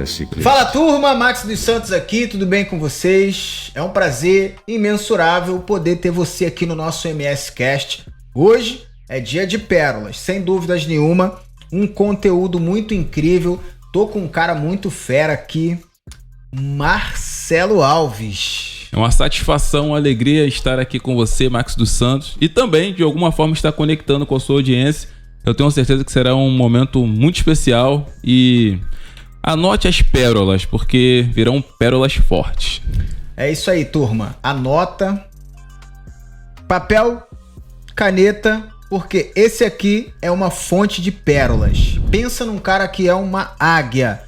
MS Cast. Fala turma, Max dos Santos aqui, tudo bem com vocês? É um prazer imensurável poder ter você aqui no nosso MS Cast. Hoje é dia de pérolas, sem dúvidas nenhuma, um conteúdo muito incrível. Tô com um cara muito fera aqui, Marcelo Alves. É uma satisfação, uma alegria estar aqui com você, Max dos Santos, e também, de alguma forma, estar conectando com a sua audiência. Eu tenho certeza que será um momento muito especial e anote as pérolas, porque virão pérolas fortes. É isso aí, turma. Anota, papel, caneta, porque esse aqui é uma fonte de pérolas. Pensa num cara que é uma águia.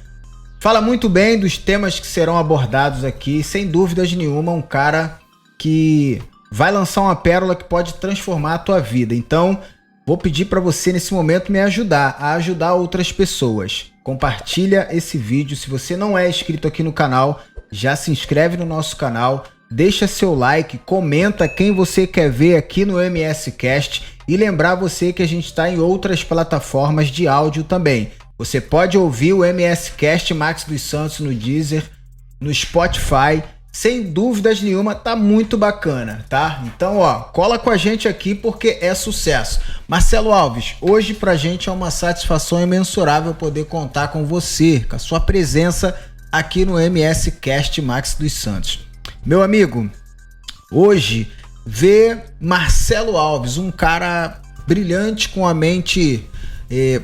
Fala muito bem dos temas que serão abordados aqui, sem dúvidas nenhuma, um cara que vai lançar uma pérola que pode transformar a tua vida. Então, vou pedir para você nesse momento me ajudar a ajudar outras pessoas. Compartilha esse vídeo. Se você não é inscrito aqui no canal, já se inscreve no nosso canal, deixa seu like, comenta quem você quer ver aqui no MS Cast e lembrar você que a gente está em outras plataformas de áudio também. Você pode ouvir o MS Cast Max dos Santos no Deezer, no Spotify. Sem dúvidas nenhuma, tá muito bacana, tá? Então, cola com a gente aqui porque é sucesso. Marcelo Alves, hoje pra gente é uma satisfação imensurável poder contar com você, com a sua presença aqui no MS Cast Max dos Santos. Meu amigo, hoje ver Marcelo Alves, um cara brilhante com a mente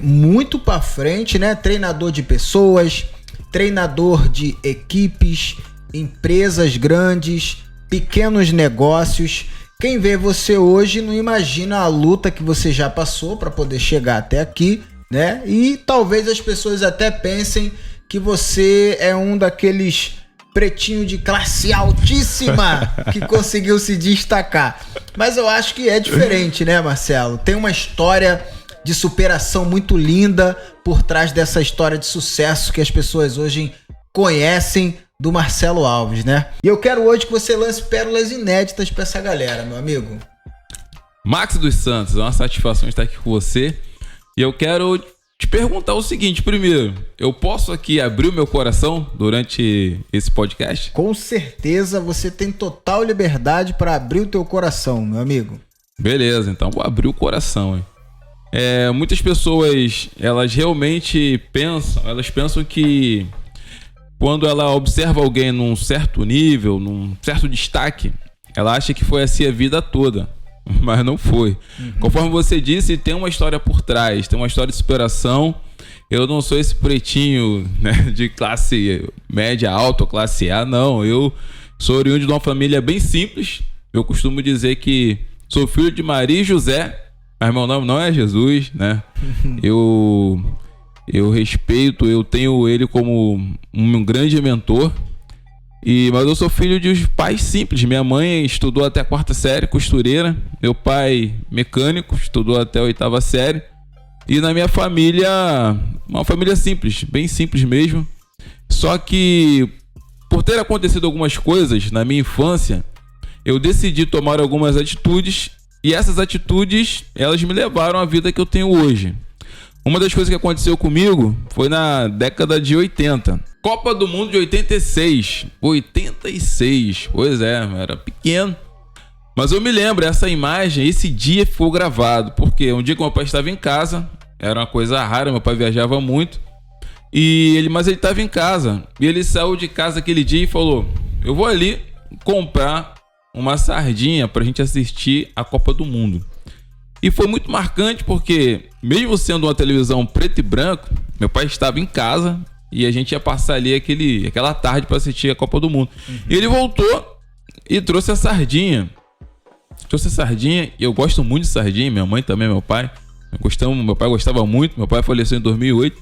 muito pra frente, né? Treinador de pessoas, treinador de equipes, empresas grandes, pequenos negócios. Quem vê você hoje não imagina a luta que você já passou para poder chegar até aqui, né? E talvez as pessoas até pensem que você é um daqueles pretinho de classe altíssima que conseguiu se destacar. Mas eu acho que é diferente, né, Marcelo? Tem uma história de superação muito linda por trás dessa história de sucesso que as pessoas hoje conhecem do Marcelo Alves, né? E eu quero hoje que você lance pérolas inéditas pra essa galera, meu amigo. Max dos Santos, é uma satisfação estar aqui com você. E eu quero te perguntar o seguinte, primeiro, eu posso aqui abrir o meu coração durante esse podcast? Com certeza você tem total liberdade para abrir o teu coração, meu amigo. Beleza, então vou abrir o coração, hein? Muitas pessoas, elas realmente pensam que quando ela observa alguém num certo nível, num certo destaque, ela acha que foi assim a vida toda, mas não foi. Conforme você disse, tem uma história por trás, tem uma história de superação. Eu não sou esse pretinho, né, de classe média alta ou classe A, não. Eu sou oriundo de uma família bem simples. Eu costumo dizer que sou filho de Maria e José, mas meu nome não é Jesus, né? Eu respeito, eu tenho ele como um grande mentor, mas eu sou filho de pais simples. Minha mãe estudou até a 4ª série, costureira. Meu pai, mecânico, estudou até a 8ª série. E na minha família, uma família simples, bem simples mesmo. Só que, por ter acontecido algumas coisas na minha infância, eu decidi tomar algumas atitudes. E essas atitudes, elas me levaram à vida que eu tenho hoje. Uma das coisas que aconteceu comigo foi na década de 80. Copa do Mundo de 86. 86. Pois é, eu era pequeno. Mas eu me lembro, essa imagem, esse dia ficou gravado. Porque um dia que meu pai estava em casa, era uma coisa rara, meu pai viajava muito. Mas ele estava em casa. E ele saiu de casa aquele dia e falou: eu vou ali comprar uma sardinha pra gente assistir a Copa do Mundo. E foi muito marcante porque, mesmo sendo uma televisão preto e branco, meu pai estava em casa e a gente ia passar ali aquela tarde para assistir a Copa do Mundo. E ele voltou e trouxe a sardinha. E eu gosto muito de sardinha, minha mãe também, meu pai. Meu pai gostava muito, meu pai faleceu em 2008.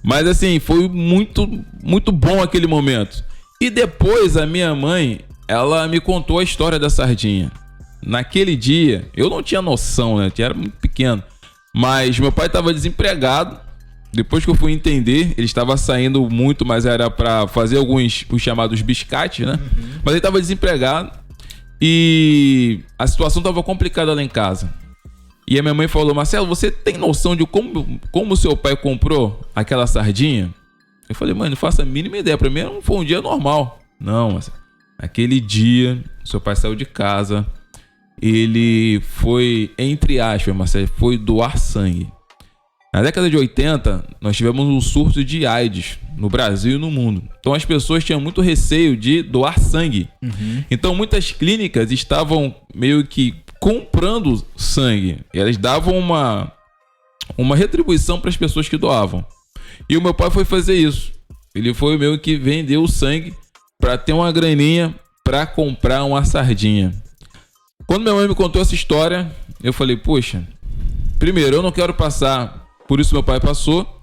Mas assim, foi muito, muito bom aquele momento. E depois a minha mãe, ela me contou a história da sardinha. Naquele dia, eu não tinha noção, né? Eu era muito pequeno. Mas meu pai estava desempregado. Depois que eu fui entender, ele estava saindo muito, mas era para fazer os chamados biscates, né? Mas ele estava desempregado. E a situação estava complicada lá em casa. E a minha mãe falou: Marcelo, você tem noção de como seu pai comprou aquela sardinha? Eu falei, mãe, não faço a mínima ideia. Pra mim não foi um dia normal. Não, Marcelo. Aquele dia, seu pai saiu de casa, ele foi, entre aspas, Marcelo, foi doar sangue. Na década de 80, nós tivemos um surto de AIDS no Brasil e no mundo. Então as pessoas tinham muito receio de doar sangue. Então muitas clínicas estavam meio que comprando sangue. E elas davam uma retribuição para as pessoas que doavam. E o meu pai foi fazer isso. Ele foi meio que vender o sangue para ter uma graninha para comprar uma sardinha. Quando minha mãe me contou essa história, eu falei, poxa, primeiro, eu não quero passar por isso meu pai passou.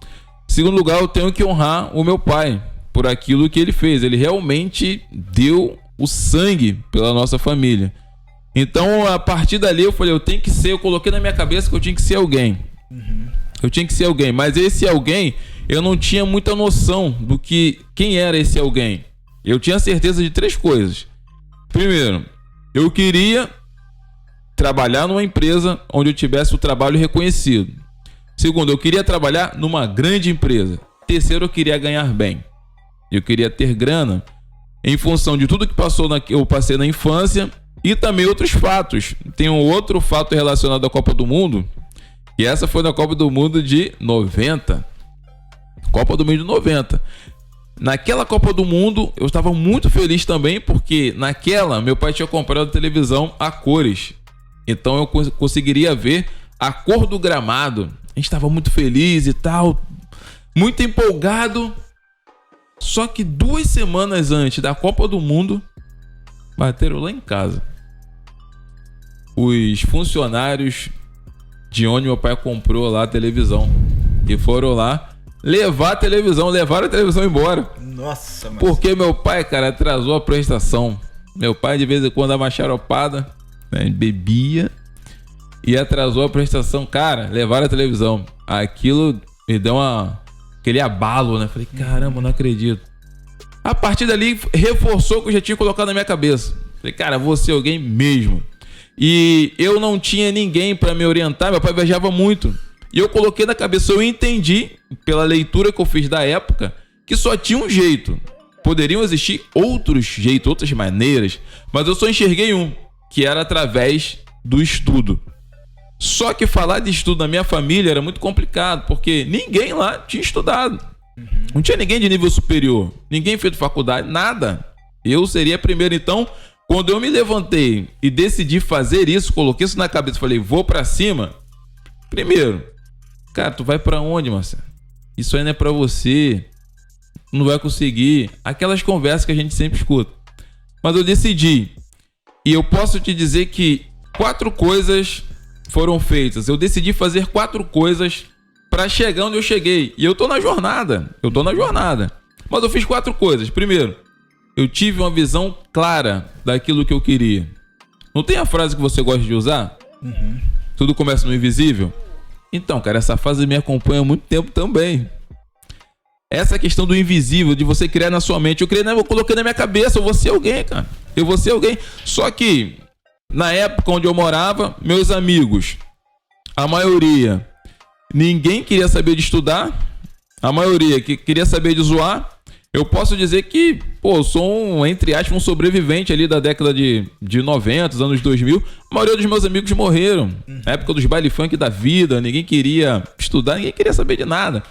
Segundo lugar, eu tenho que honrar o meu pai por aquilo que ele fez. Ele realmente deu o sangue pela nossa família. Então, a partir dali, eu falei, eu coloquei na minha cabeça que eu tinha que ser alguém. Eu tinha que ser alguém, mas esse alguém, eu não tinha muita noção do que quem era esse alguém. Eu tinha certeza de 3 coisas. Primeiro, eu queria trabalhar numa empresa onde eu tivesse o trabalho reconhecido. Segundo, eu queria trabalhar numa grande empresa. Terceiro, eu queria ganhar bem. Eu queria ter grana em função de tudo que eu passei na infância e também outros fatos. Tem um outro fato relacionado à Copa do Mundo, e essa foi na Copa do Mundo de 90. Copa do Mundo de 90. Naquela Copa do Mundo, eu estava muito feliz também, porque naquela, meu pai tinha comprado televisão a cores. Então eu conseguiria ver a cor do gramado. A gente estava muito feliz e tal, muito empolgado. Só que 2 semanas antes da Copa do Mundo, bateram lá em casa. Os funcionários de onde meu pai comprou lá a televisão. E foram lá levaram a televisão embora. Nossa, mas... Porque meu pai, cara, atrasou a prestação. Meu pai, de vez em quando, dava uma xaropada, né, bebia e atrasou a prestação. Cara, levaram a televisão. Aquilo me deu aquele abalo, né? Falei, caramba, não acredito. A partir dali, reforçou o que eu já tinha colocado na minha cabeça. Falei, cara, vou ser alguém mesmo. E eu não tinha ninguém pra me orientar. Meu pai viajava muito. E eu coloquei na cabeça, eu entendi, pela leitura que eu fiz da época, que só tinha um jeito. Poderiam existir outros jeitos, outras maneiras, mas eu só enxerguei um, que era através do estudo. Só que falar de estudo na minha família era muito complicado, porque ninguém lá tinha estudado. Não tinha ninguém de nível superior, ninguém feito faculdade, nada. Eu seria primeiro. Então, quando eu me levantei e decidi fazer isso, coloquei isso na cabeça e falei, vou pra cima. Primeiro, cara, tu vai pra onde, Marcelo? Isso aí não é pra você. Não vai conseguir. Aquelas conversas que a gente sempre escuta. Mas eu decidi. E eu posso te dizer que 4 coisas foram feitas. Eu decidi fazer 4 coisas pra chegar onde eu cheguei. E eu tô na jornada. Mas eu fiz 4 coisas. Primeiro, eu tive uma visão clara daquilo que eu queria. Não tem a frase que você gosta de usar? Tudo começa no invisível? Então, cara, essa frase me acompanha há muito tempo também. Essa questão do invisível, de você criar na sua mente. Eu coloquei na minha cabeça, eu vou ser alguém, cara. Eu vou ser alguém. Só que, na época onde eu morava, meus amigos, a maioria, ninguém queria saber de estudar. A maioria que queria saber de zoar. Eu posso dizer que, eu sou entre aspas, um sobrevivente ali da década de 90, dos anos 2000. A maioria dos meus amigos morreram. Na época dos baile funk da vida, ninguém queria estudar, ninguém queria saber de nada.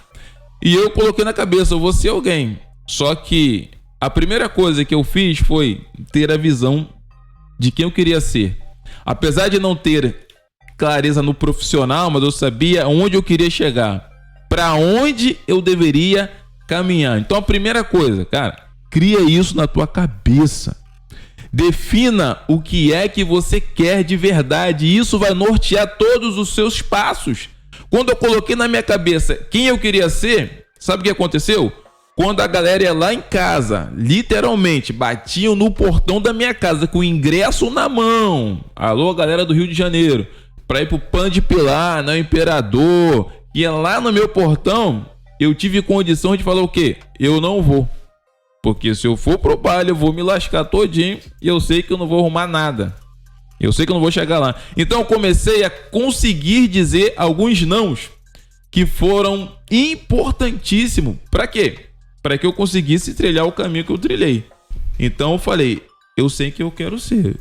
E eu coloquei na cabeça, eu vou ser alguém. Só que a primeira coisa que eu fiz foi ter a visão de quem eu queria ser. Apesar de não ter clareza no profissional, mas eu sabia onde eu queria chegar. Para onde eu deveria caminhar. Então a primeira coisa, cara, cria isso na tua cabeça. Defina o que é que você quer de verdade. E isso vai nortear todos os seus passos. Quando eu coloquei na minha cabeça quem eu queria ser, sabe o que aconteceu? Quando a galera ia lá em casa, literalmente, batiam no portão da minha casa com o ingresso na mão. Alô, galera do Rio de Janeiro. Pra ir pro Pan de Pilar, no Imperador. Ia lá no meu portão, eu tive condição de falar o quê? Eu não vou. Porque se eu for pro baile, eu vou me lascar todinho e eu sei que eu não vou arrumar nada. Eu sei que eu não vou chegar lá. Então eu comecei a conseguir dizer alguns nãos que foram importantíssimos. Pra quê? para que eu conseguisse trilhar o caminho que eu trilhei. Então eu falei, eu sei que eu quero ser.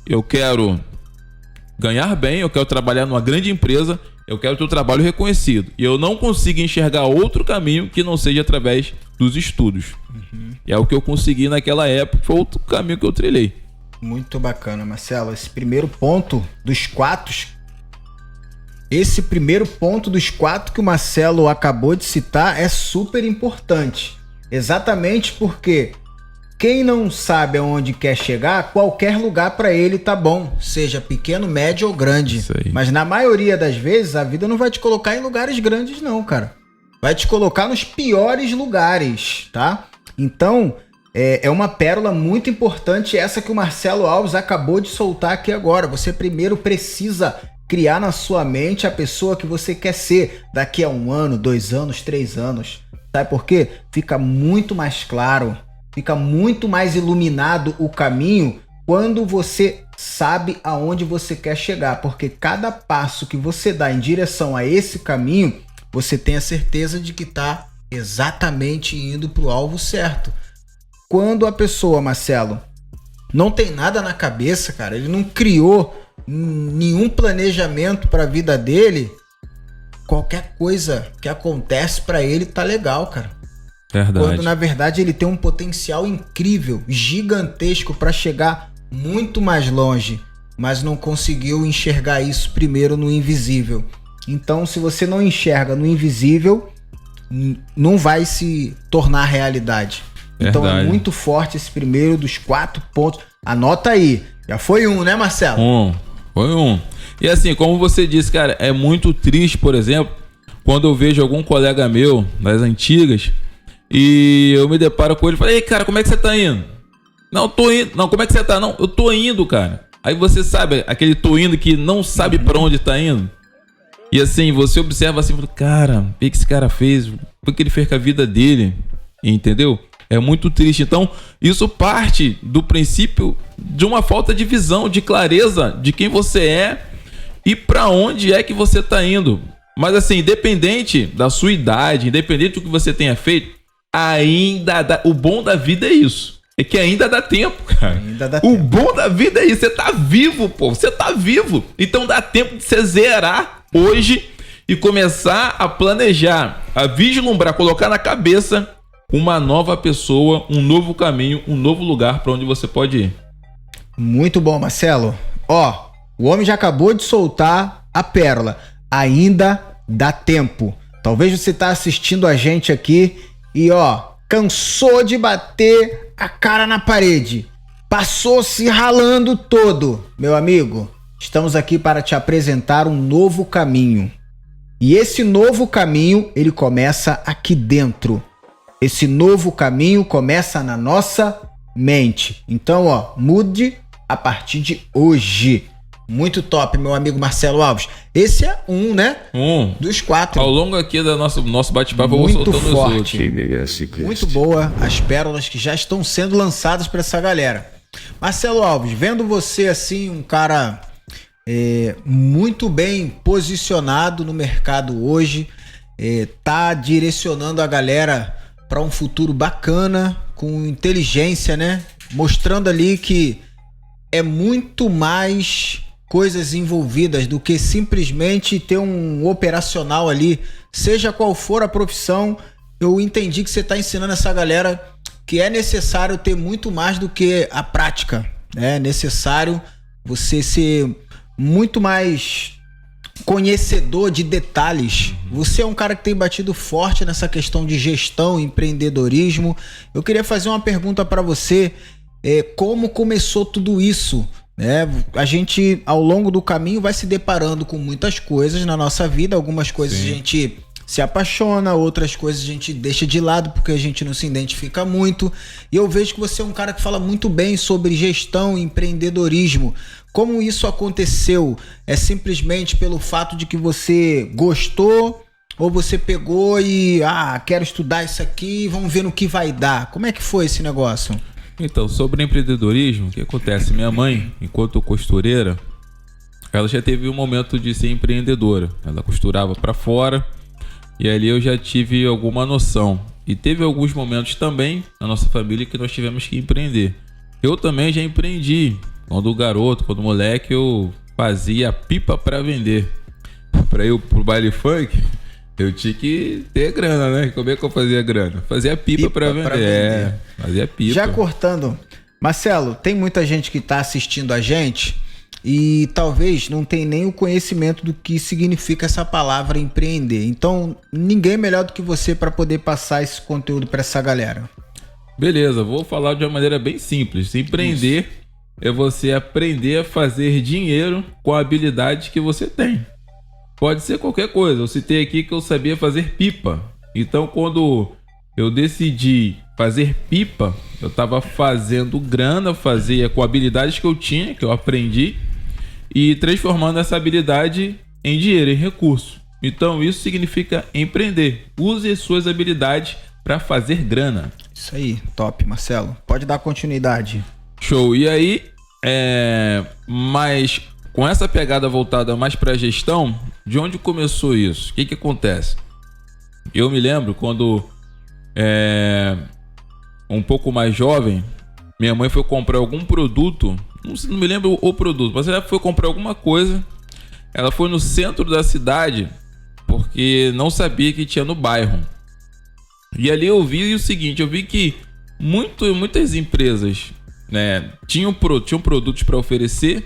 Eu quero ganhar bem, eu quero trabalhar numa grande empresa, eu quero ter o trabalho reconhecido. E eu não consigo enxergar outro caminho que não seja através dos estudos. E é o que eu consegui naquela época, foi outro caminho que eu trilhei. Muito bacana, Marcelo. Esse primeiro ponto dos quatro que o Marcelo acabou de citar é super importante. Exatamente porque quem não sabe aonde quer chegar, qualquer lugar para ele tá bom, seja pequeno, médio ou grande. Mas na maioria das vezes a vida não vai te colocar em lugares grandes não, cara. Vai te colocar nos piores lugares, tá? Então, é uma pérola muito importante essa que o Marcelo Alves acabou de soltar aqui agora. Você primeiro precisa criar na sua mente a pessoa que você quer ser daqui a 1 ano, 2 anos, 3 anos. Sabe por quê? Fica muito mais claro, fica muito mais iluminado o caminho quando você sabe aonde você quer chegar. Porque cada passo que você dá em direção a esse caminho, você tem a certeza de que está exatamente indo para o alvo certo. Quando a pessoa, Marcelo, não tem nada na cabeça, cara, ele não criou nenhum planejamento para a vida dele, qualquer coisa que acontece para ele tá legal, cara. Verdade. Quando na verdade ele tem um potencial incrível, gigantesco para chegar muito mais longe, mas não conseguiu enxergar isso primeiro no invisível. Então, se você não enxerga no invisível, não vai se tornar realidade. Verdade. Então é muito forte esse primeiro dos 4 pontos. Anota aí. Já foi 1, né, Marcelo? Foi 1. E assim, como você disse, cara, é muito triste, por exemplo, quando eu vejo algum colega meu das antigas e eu me deparo com ele e falo, ei, cara, como é que você tá indo? Não, tô indo. Não, como é que você tá? Não, eu tô indo, cara. Aí você sabe, aquele tô indo que não sabe pra onde tá indo. E assim, você observa assim, cara, o que esse cara fez? O que ele fez com a vida dele? Entendeu? É muito triste. Então, isso parte do princípio de uma falta de visão, de clareza de quem você é e para onde é que você está indo. Mas assim, independente da sua idade, independente do que você tenha feito, ainda dá. O bom da vida é isso. É que ainda dá tempo, cara. Ainda dá o tempo. bom da vida é isso. Você tá vivo, pô. Você tá vivo. Então dá tempo de você zerar hoje e começar a planejar, a vislumbrar, colocar na cabeça uma nova pessoa, um novo caminho, um novo lugar para onde você pode ir. Muito bom, Marcelo. Ó, o homem já acabou de soltar a pérola. Ainda dá tempo. Talvez você tá assistindo a gente aqui e, ó, cansou de bater a cara na parede. Passou se ralando todo. Meu amigo, estamos aqui para te apresentar um novo caminho. E esse novo caminho, ele começa aqui dentro. Esse novo caminho começa na nossa mente. Então, ó, mude a partir de hoje. Muito top, meu amigo Marcelo Alves. Esse é 1, né? Dos 4. Ao longo aqui do nosso bate-papo, eu vou soltando forte. os outros. Muito boa as pérolas que já estão sendo lançadas para essa galera. Marcelo Alves, vendo você assim, um cara muito bem posicionado no mercado hoje, tá direcionando a galera para um futuro bacana, com inteligência, né? Mostrando ali que é muito mais coisas envolvidas do que simplesmente ter um operacional ali, seja qual for a profissão. Eu entendi que você está ensinando essa galera que é necessário ter muito mais do que a prática. É necessário você ser muito mais conhecedor de detalhes. Você é um cara que tem batido forte nessa questão de gestão, empreendedorismo. Eu queria fazer uma pergunta para você. Como começou tudo isso? A gente, ao longo do caminho, vai se deparando com muitas coisas na nossa vida. Algumas coisas Sim. a gente se apaixona, outras coisas a gente deixa de lado porque a gente não se identifica muito. E eu vejo que você é um cara que fala muito bem sobre gestão e empreendedorismo. Como isso aconteceu? É simplesmente pelo fato de que você gostou ou você pegou e quero estudar isso aqui, vamos ver no que vai dar? Como é que foi esse negócio? Então, sobre empreendedorismo, o que acontece? Minha mãe, enquanto costureira, ela já teve um momento de ser empreendedora. Ela costurava para fora e ali eu já tive alguma noção. E teve alguns momentos também na nossa família que nós tivemos que empreender. Eu também já empreendi. Quando moleque, eu fazia pipa para vender. Para ir pro baile funk, eu tinha que ter grana, né? Como é que eu fazia grana? Fazia pipa para vender. Fazia pipa. Já cortando, Marcelo, tem muita gente que tá assistindo a gente e talvez não tem nem o conhecimento do que significa essa palavra empreender. Então, ninguém melhor do que você para poder passar esse conteúdo para essa galera. Beleza, vou falar de uma maneira bem simples. Empreender é você aprender a fazer dinheiro com a habilidade que você tem. Pode ser qualquer coisa. Eu citei aqui que eu sabia fazer pipa. Então, quando eu decidi fazer pipa, eu estava fazendo grana, fazia com habilidades que eu tinha, que eu aprendi, e transformando essa habilidade em dinheiro, em recurso. Então, isso significa empreender. Use suas habilidades para fazer grana. Isso aí, top, Marcelo. Pode dar continuidade. Show. E aí, mas com essa pegada voltada mais para a gestão, de onde começou isso? O que acontece? Eu me lembro quando, um pouco mais jovem, minha mãe foi comprar algum produto, não me lembro o produto, mas ela foi comprar alguma coisa. Ela foi no centro da cidade porque não sabia que tinha no bairro. E ali eu vi o seguinte, eu vi que muitas empresas, né, tinham produtos para oferecer,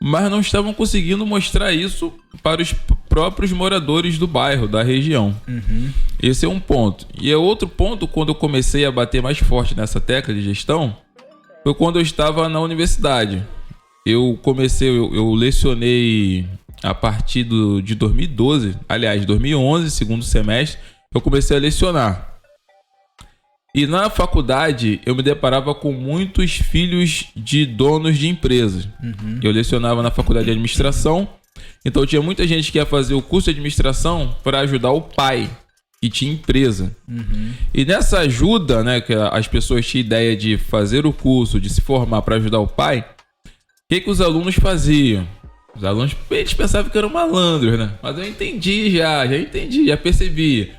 mas não estavam conseguindo mostrar isso para os próprios moradores do bairro, da região. Uhum. Esse é um ponto. E é outro ponto, quando eu comecei a bater mais forte nessa tecla de gestão, foi quando eu estava na universidade. Eu lecionei a partir de 2012, aliás, 2011, segundo semestre, eu comecei a lecionar. E na faculdade, eu me deparava com muitos filhos de donos de empresas. Uhum. Eu lecionava na faculdade de administração, então tinha muita gente que ia fazer o curso de administração para ajudar o pai, que tinha empresa. Uhum. E nessa ajuda, né, que as pessoas tinham ideia de fazer o curso, de se formar para ajudar o pai, o que os alunos faziam? Os alunos, eles pensavam que eram malandros, né? Mas eu entendi já percebi.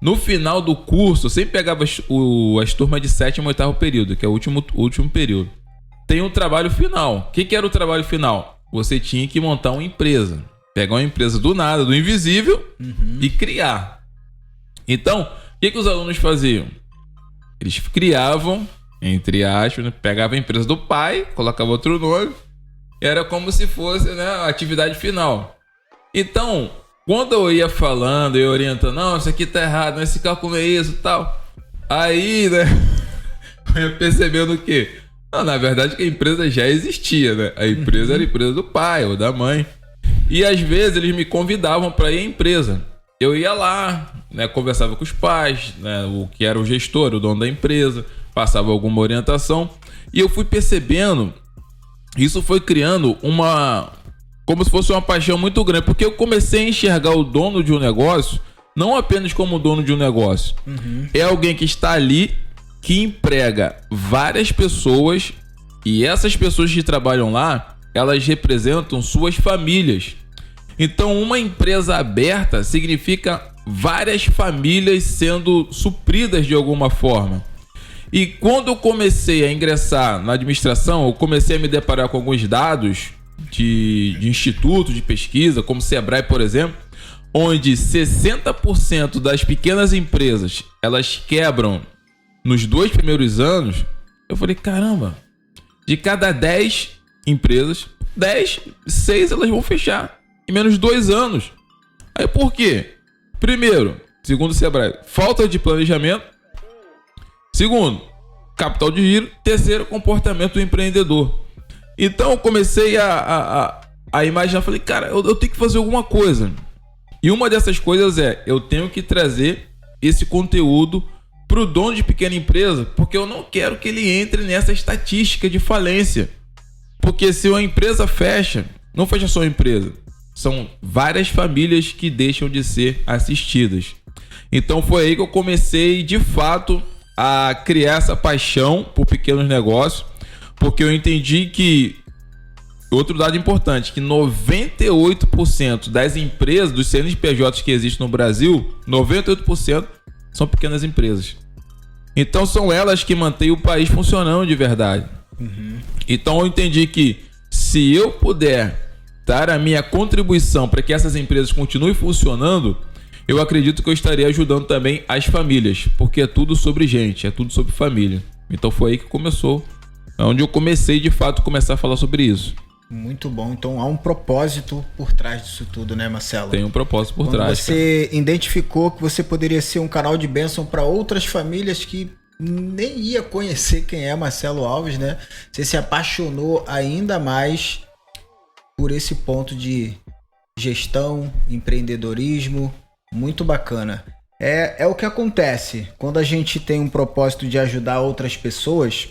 No final do curso, eu sempre pegava as turmas de 7º e 8º período, que é o último período. Tem um trabalho final. O que era o trabalho final? Você tinha que montar uma empresa. Pegar uma empresa do nada, do invisível, e criar. Então, o que os alunos faziam? Eles criavam, entre aspas, né? Pegavam a empresa do pai, colocavam outro nome, e era como se fosse, né, a atividade final. Então, quando eu ia falando, eu orientando, não, isso aqui tá errado, esse cálculo é isso e tal. Aí, né, eu ia percebendo o quê? Não, na verdade, que a empresa já existia, né? A empresa era a empresa do pai ou da mãe. E às vezes eles me convidavam para ir à empresa. Eu ia lá, né, conversava com os pais, né, o que era o gestor, o dono da empresa, passava alguma orientação. E eu fui percebendo, isso foi criando como se fosse uma paixão muito grande, porque eu comecei a enxergar o dono de um negócio não apenas como dono de um negócio. É alguém que está ali, que emprega várias pessoas, e essas pessoas que trabalham lá, elas representam suas famílias. Então, uma empresa aberta significa várias famílias sendo supridas de alguma forma. E quando eu comecei a ingressar na administração, eu comecei a me deparar com alguns dados de institutos de pesquisa, como o Sebrae, por exemplo, onde 60% das pequenas empresas, elas quebram nos 2 primeiros anos. Eu falei, caramba, de cada 10 empresas, 6 elas vão fechar em menos de 2 anos. Aí por quê? Primeiro, segundo o Sebrae, falta de planejamento. Segundo, capital de giro. Terceiro, comportamento do empreendedor. Então eu comecei a imaginar, falei, cara, eu tenho que fazer alguma coisa. E uma dessas coisas eu tenho que trazer esse conteúdo para o dono de pequena empresa, porque eu não quero que ele entre nessa estatística de falência. Porque se uma empresa fecha, não fecha só a empresa, são várias famílias que deixam de ser assistidas. Então foi aí que eu comecei, de fato, a criar essa paixão por pequenos negócios, porque eu entendi que, outro dado importante, que 98% das empresas, dos CNPJs que existem no Brasil, 98% são pequenas empresas. Então são elas que mantêm o país funcionando de verdade. Então eu entendi que se eu puder dar a minha contribuição para que essas empresas continuem funcionando, eu acredito que eu estaria ajudando também as famílias, porque é tudo sobre gente, é tudo sobre família. Então foi aí que começou, é onde eu comecei de fato começar a falar sobre isso. Muito bom. Então há um propósito por trás disso tudo, né, Marcelo? Tem um propósito por trás. Você identificou que você poderia ser um canal de bênção para outras famílias que nem ia conhecer quem é Marcelo Alves, né? Você se apaixonou ainda mais por esse ponto de gestão, empreendedorismo. Muito bacana. É o que acontece quando a gente tem um propósito de ajudar outras pessoas,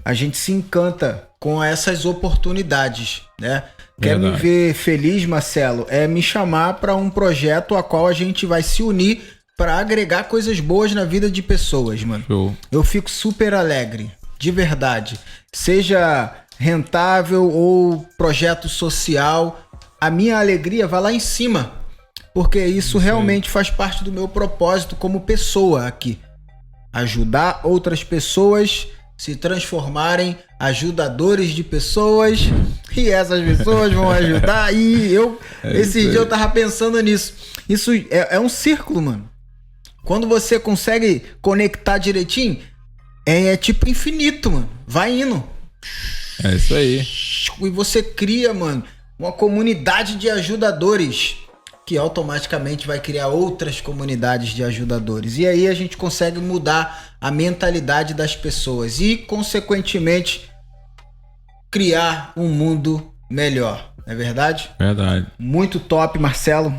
a gente se encanta com essas oportunidades, né? Quer me ver feliz, Marcelo? É me chamar para um projeto a qual a gente vai se unir para agregar coisas boas na vida de pessoas, mano. Show. Eu fico super alegre, de verdade. Seja rentável ou projeto social, a minha alegria vai lá em cima, porque isso realmente faz parte do meu propósito como pessoa aqui. Ajudar outras pessoas se transformarem ajudadores de pessoas, e essas pessoas vão ajudar. E esse dia eu tava pensando nisso. Isso é um círculo, mano. Quando você consegue conectar direitinho, é tipo infinito, mano. Vai indo. É isso aí. E você cria, mano, uma comunidade de ajudadores, que automaticamente vai criar outras comunidades de ajudadores. E aí a gente consegue mudar a mentalidade das pessoas e, consequentemente, criar um mundo melhor. Não é verdade? Verdade. Muito top, Marcelo.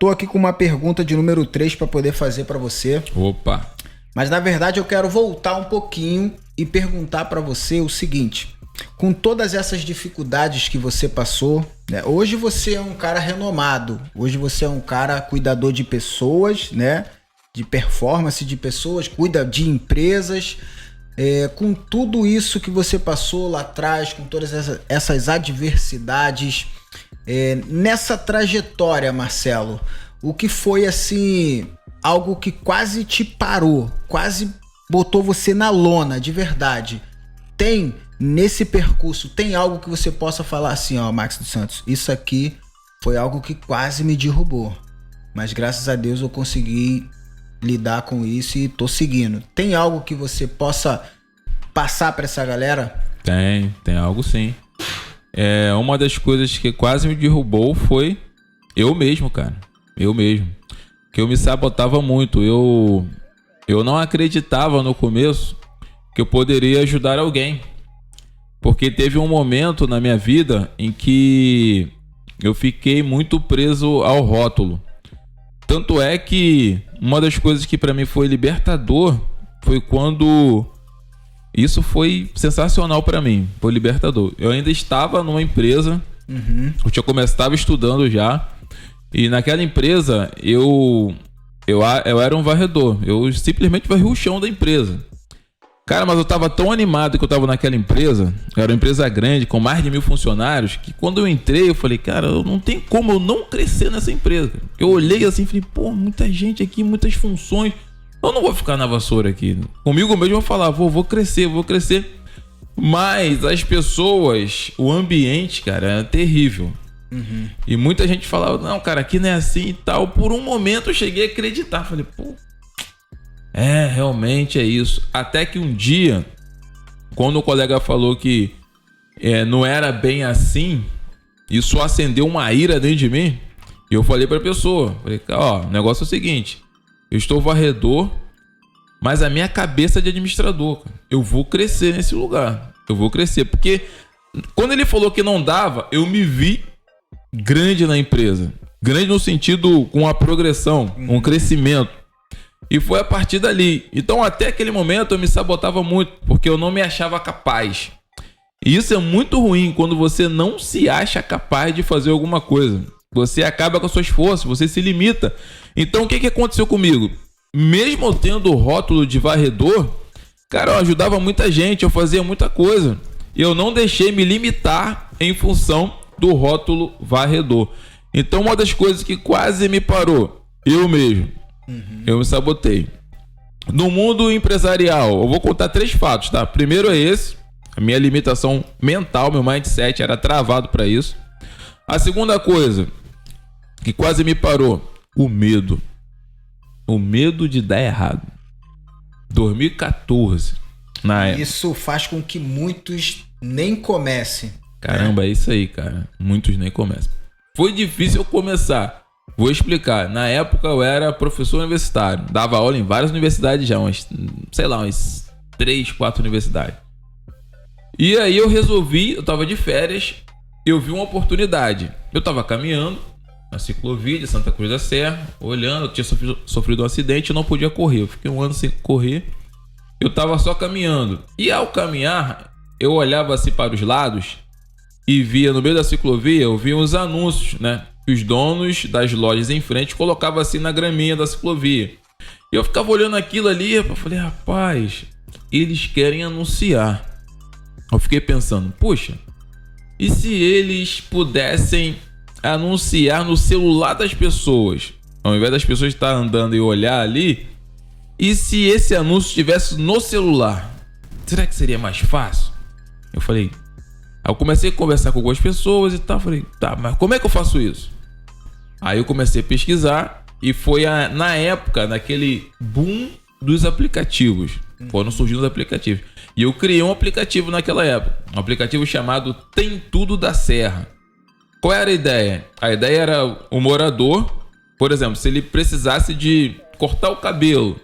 Tô aqui com uma pergunta de número 3 para poder fazer para você. Opa. Mas, na verdade, eu quero voltar um pouquinho e perguntar para você o seguinte. Com todas essas dificuldades que você passou, né? Hoje você é um cara renomado, hoje você é um cara cuidador de pessoas, né? De performance de pessoas, cuida de empresas. Com tudo isso que você passou lá atrás, com todas essas adversidades, nessa trajetória, Marcelo, o que foi assim, algo que quase te parou, quase botou você na lona, de verdade? Nesse percurso, tem algo que você possa falar assim, ó, Max dos Santos, isso aqui foi algo que quase me derrubou, mas graças a Deus eu consegui lidar com isso e tô seguindo. Tem algo que você possa passar pra essa galera? Tem algo sim. Uma das coisas que quase me derrubou foi eu mesmo, cara. Eu mesmo. Que eu me sabotava muito. Eu não acreditava no começo que eu poderia ajudar alguém. Porque teve um momento na minha vida em que eu fiquei muito preso ao rótulo. Tanto é que uma das coisas que para mim foi libertador foi quando... Isso foi sensacional para mim, foi libertador. Eu ainda estava numa empresa, eu estava estudando já, e naquela empresa eu era um varredor. Eu simplesmente varri o chão da empresa. Cara, mas eu tava tão animado que eu tava naquela empresa, era uma empresa grande, com mais de 1.000 funcionários, que quando eu entrei, eu falei, cara, não tem como eu não crescer nessa empresa. Eu olhei assim e falei, pô, muita gente aqui, muitas funções, eu não vou ficar na vassoura aqui. Comigo mesmo eu vou falar, vou crescer. Mas as pessoas, o ambiente, cara, é terrível. E muita gente falava, não, cara, aqui não é assim e tal. Por um momento eu cheguei a acreditar, falei, pô, realmente é isso. Até que um dia, quando o colega falou que não era bem assim, isso acendeu uma ira dentro de mim. E eu falei pra pessoa, falei, ó, o negócio é o seguinte, eu estou varredor, mas a minha cabeça é de administrador, cara. Eu vou crescer nesse lugar, eu vou crescer. Porque quando ele falou que não dava, eu me vi grande na empresa. Grande no sentido com a progressão, com o crescimento. E foi a partir dali. Então até aquele momento eu me sabotava muito, porque eu não me achava capaz. E isso é muito ruim quando você não se acha capaz de fazer alguma coisa. Você acaba com as suas forças, você se limita. Então o que aconteceu comigo? Mesmo eu tendo o rótulo de varredor, cara, eu ajudava muita gente, eu fazia muita coisa. E eu não deixei me limitar em função do rótulo varredor. Então uma das coisas que quase me parou, eu mesmo, eu me sabotei. No mundo empresarial, eu vou contar 3 fatos, tá? Primeiro é esse, a minha limitação mental, meu mindset era travado para isso. A segunda coisa, que quase me parou, o medo. O medo de dar errado. 2014, na época. Isso faz com que muitos nem comecem. Caramba, é isso aí, cara. Muitos nem começam. Foi difícil eu começar. Vou explicar. Na época eu era professor universitário. Dava aula em várias universidades já. Umas 3, 4 universidades. E aí eu resolvi, eu tava de férias, eu vi uma oportunidade. Eu tava caminhando na ciclovia de Santa Cruz da Serra, olhando, eu tinha sofrido um acidente, eu não podia correr. Eu fiquei um ano sem correr. Eu tava só caminhando. E ao caminhar, eu olhava assim para os lados e via no meio da ciclovia, eu via uns anúncios, né? Que os donos das lojas em frente colocavam assim na graminha da ciclovia. E eu ficava olhando aquilo ali, eu falei, rapaz, eles querem anunciar. Eu fiquei pensando, puxa, e se eles pudessem anunciar no celular das pessoas? Ao invés das pessoas estar andando e olhar ali, e se esse anúncio estivesse no celular? Será que seria mais fácil? Eu falei, aí eu comecei a conversar com algumas pessoas e tal, falei, tá, mas como é que eu faço isso? Aí eu comecei a pesquisar e foi na época, naquele boom dos aplicativos. Foram surgindo os aplicativos. E eu criei um aplicativo naquela época. Um aplicativo chamado Tem Tudo da Serra. Qual era a ideia? A ideia era o morador, por exemplo, se ele precisasse de cortar o cabelo,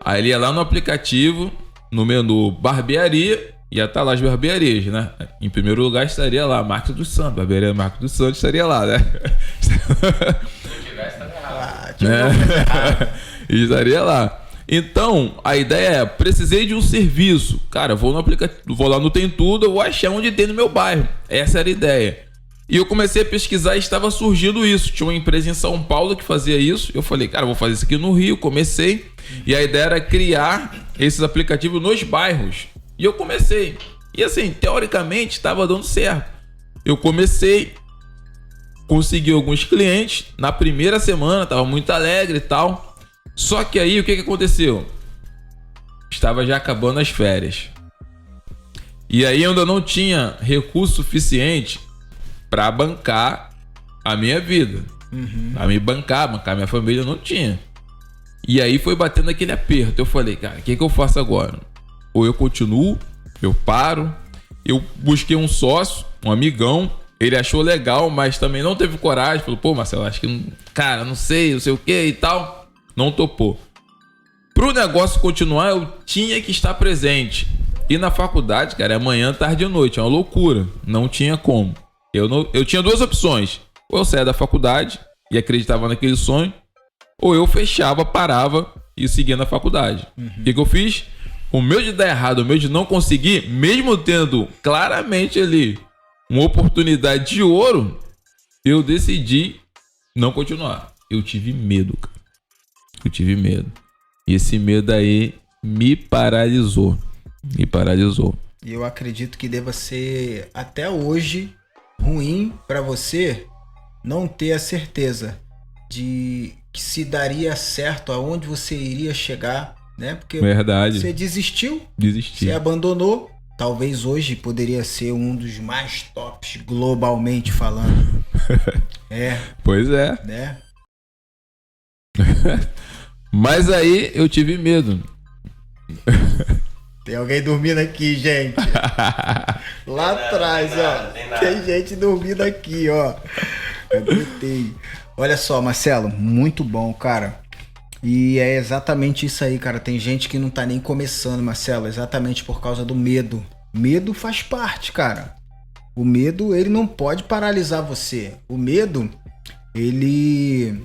aí ele ia lá no aplicativo, no menu barbearia, ia estar lá as barbearias, né? Em primeiro lugar estaria lá Marcos dos Santos, barbearia Marcos dos Santos estaria lá, né? Se não tivesse, estaria errado. Estaria lá. Então, a ideia é, precisei de um serviço. Cara, vou no aplicativo, vou lá no Tem Tudo, eu vou achar onde tem no meu bairro. Essa era a ideia. E eu comecei a pesquisar e estava surgindo isso. Tinha uma empresa em São Paulo que fazia isso. Eu falei, cara, vou fazer isso aqui no Rio. Comecei. E a ideia era criar esses aplicativos nos bairros. E eu comecei. E assim, teoricamente, estava dando certo. Eu comecei, consegui alguns clientes. Na primeira semana, estava muito alegre e tal. Só que aí, o que aconteceu? Estava já acabando as férias. E aí, eu ainda não tinha recurso suficiente para bancar a minha vida. Para me bancar minha família, eu não tinha. E aí, foi batendo aquele aperto. Eu falei, cara, o que eu faço agora? Ou eu continuo, eu paro. Eu busquei um sócio, um amigão. Ele achou legal, mas também não teve coragem. Falou, pô, Marcelo, acho que, cara, não sei o que e tal. Não topou. Pro negócio continuar, eu tinha que estar presente. E na faculdade, cara, é manhã, tarde e noite. É uma loucura. Não tinha como. Eu tinha 2 opções. Ou eu saía da faculdade e acreditava naquele sonho, ou eu fechava, parava e seguia na faculdade. O que eu fiz? O meu de dar errado, o meu de não conseguir, mesmo tendo claramente ali uma oportunidade de ouro, eu decidi não continuar. Eu tive medo, cara. Eu tive medo. E esse medo aí me paralisou. Me paralisou. E eu acredito que deva ser, até hoje, ruim para você não ter a certeza de que se daria certo, aonde você iria chegar, né? Porque verdade. Você desistiu, Desisti. você abandonou. Talvez hoje poderia ser um dos mais tops globalmente falando. Pois é. Né? Mas aí eu tive medo. Tem alguém dormindo aqui, gente. Lá atrás, ó. Tem gente dormindo aqui, ó. Eu gritei. Olha só, Marcelo, muito bom, cara. E é exatamente isso aí, cara. Tem gente que não tá nem começando, Marcelo, exatamente por causa do medo. Medo faz parte, cara. O medo, ele não pode paralisar você. O medo, ele...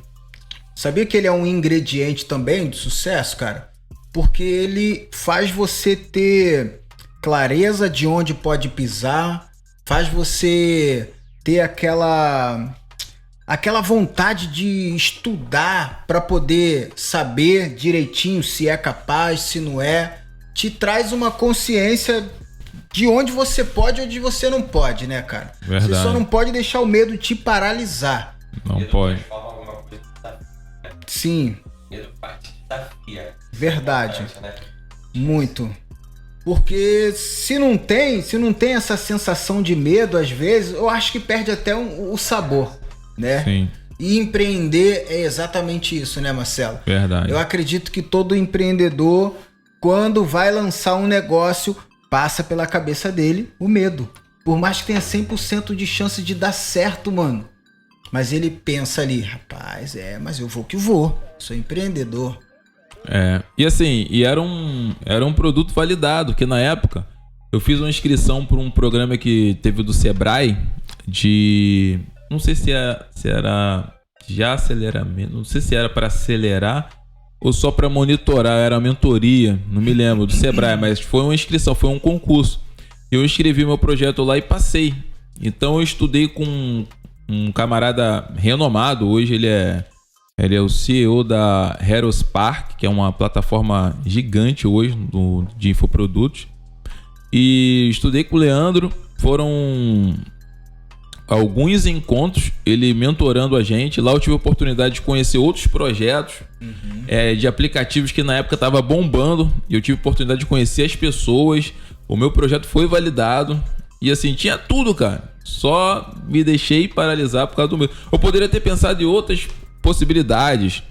Sabia que ele é um ingrediente também de sucesso, cara? Porque ele faz você ter clareza de onde pode pisar, faz você ter aquela vontade de estudar para poder saber direitinho se é capaz, se não é. Te traz uma consciência de onde você pode e onde você não pode, né, cara? Verdade. Você só não pode deixar o medo te paralisar. Não pode. Sim. Medo parte desafia. Verdade. Muito. Porque se não tem essa sensação de medo, às vezes, eu acho que perde até o sabor, né? Sim. E empreender é exatamente isso, né, Marcelo? Verdade. Eu acredito que todo empreendedor, quando vai lançar um negócio, passa pela cabeça dele o medo. Por mais que tenha 100% de chance de dar certo, mano. Mas ele pensa ali, rapaz, mas eu vou que vou. Sou empreendedor. E assim, era um produto validado, que na época eu fiz uma inscrição para um programa que teve do Sebrae de... Não sei se era de aceleramento, não sei se era para acelerar ou só para monitorar, era uma mentoria, não me lembro, do Sebrae, mas foi uma inscrição, foi um concurso. Eu inscrevi meu projeto lá e passei. Então eu estudei com um camarada renomado, hoje ele é o CEO da Heros Park, que é uma plataforma gigante hoje de infoprodutos. E estudei com o Leandro, foram alguns encontros, ele mentorando a gente. Lá eu tive a oportunidade de conhecer outros projetos de aplicativos que na época estava bombando. E eu tive a oportunidade de conhecer as pessoas. O meu projeto foi validado. E assim, tinha tudo, cara. Só me deixei paralisar por causa do medo. Eu poderia ter pensado em outras possibilidades.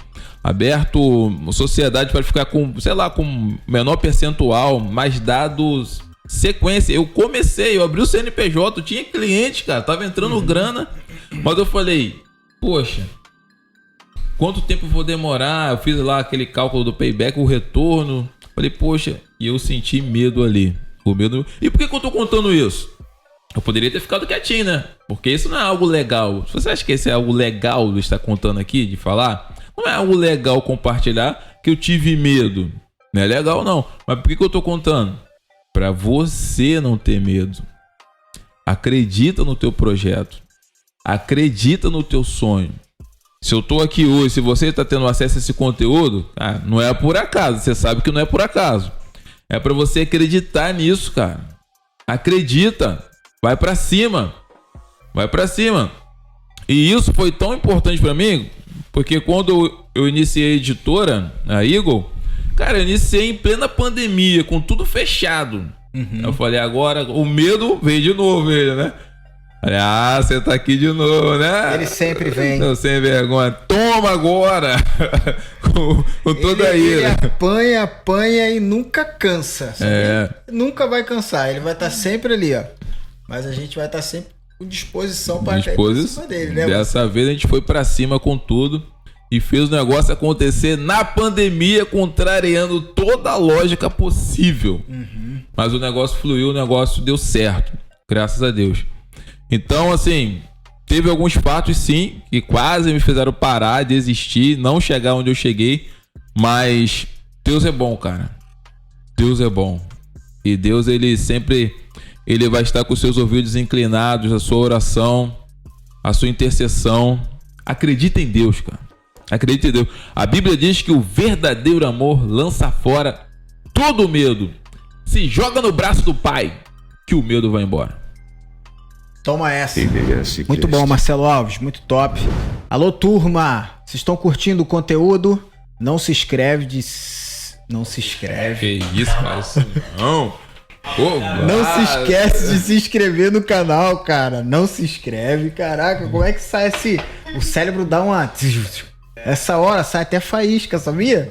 Aberto sociedade para ficar com, sei lá, com menor percentual, mais dados... Sequência, eu abri o CNPJ, eu tinha cliente, cara, tava entrando grana, mas eu falei, poxa, quanto tempo eu vou demorar? Eu fiz lá aquele cálculo do payback, o retorno, falei, poxa, e eu senti medo ali, o medo. E por que eu tô contando isso? Eu poderia ter ficado quietinho, né? Porque isso não é algo legal. Se você acha que isso é algo legal de estar contando aqui, de falar, não é algo legal compartilhar que eu tive medo. Não é legal não, mas por que eu tô contando? Para você não ter medo. Acredita no teu projeto. Acredita no teu sonho. Se eu tô aqui hoje, se você está tendo acesso a esse conteúdo, não é por acaso. Você sabe que não é por acaso. É para você acreditar nisso, cara. Acredita. Vai para cima. Vai para cima. E isso foi tão importante para mim, porque quando eu iniciei a editora, a Eagle, cara, eu iniciei em plena pandemia, com tudo fechado. Eu falei, agora o medo veio de novo, né? Falei, você tá aqui de novo, né? Ele sempre vem. Tô sem vergonha. Toma agora! com toda a ira. Ele apanha e nunca cansa. Nunca vai cansar. Ele vai estar sempre ali, ó. Mas a gente vai estar sempre com disposição para cair por cima dele, né? Dessa vez a gente foi pra cima com tudo. E fez o negócio acontecer na pandemia, contrariando toda a lógica possível. Mas o negócio fluiu, o negócio deu certo. Graças a Deus. Então, assim, teve alguns fatos, sim, que quase me fizeram parar, desistir, não chegar onde eu cheguei. Mas Deus é bom, cara. Deus é bom. E Deus, ele sempre... Ele vai estar com os seus ouvidos inclinados, a sua oração, a sua intercessão. Acredita em Deus, cara. Acredite em Deus. A Bíblia diz que o verdadeiro amor lança fora todo o medo. Se joga no braço do Pai, que o medo vai embora. Toma essa. Muito bom, Marcelo Alves, muito top. Alô, turma, vocês estão curtindo o conteúdo? Não se inscreve. Não se inscreve. Que isso, cara, isso não. Não se esquece de se inscrever no canal, cara. Não se inscreve. Caraca, como é que sai esse... O cérebro dá uma... Essa hora sai até faísca, sabia?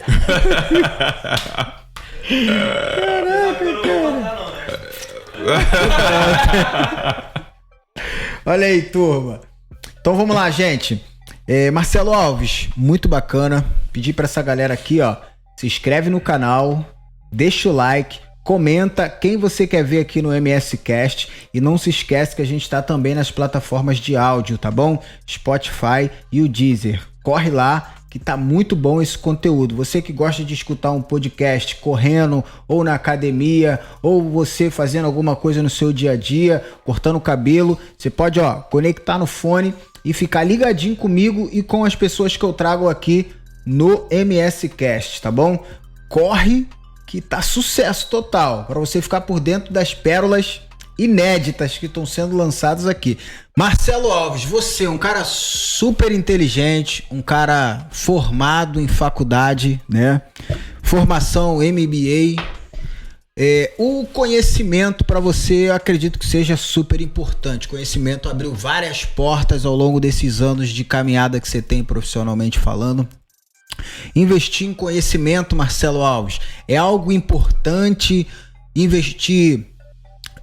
Caraca, cara. Olha aí, turma. Então vamos lá, gente. Marcelo Alves, muito bacana. Pedir pra essa galera aqui, ó, se inscreve no canal, deixa o like, comenta quem você quer ver aqui no MS Cast e não se esquece que a gente tá também nas plataformas de áudio, tá bom? Spotify e o Deezer. Corre lá que tá muito bom esse conteúdo. Você que gosta de escutar um podcast correndo ou na academia ou você fazendo alguma coisa no seu dia a dia, cortando o cabelo, você pode, ó, conectar no fone e ficar ligadinho comigo e com as pessoas que eu trago aqui no MS Cast, tá bom? Corre que tá sucesso total para você ficar por dentro das pérolas inéditas que estão sendo lançadas aqui. Marcelo Alves, você é um cara super inteligente, um cara formado em faculdade, né? formação MBA. O conhecimento para você, eu acredito que seja super importante. O conhecimento abriu várias portas ao longo desses anos de caminhada que você tem profissionalmente falando. Investir em conhecimento, Marcelo Alves, é algo importante. Investir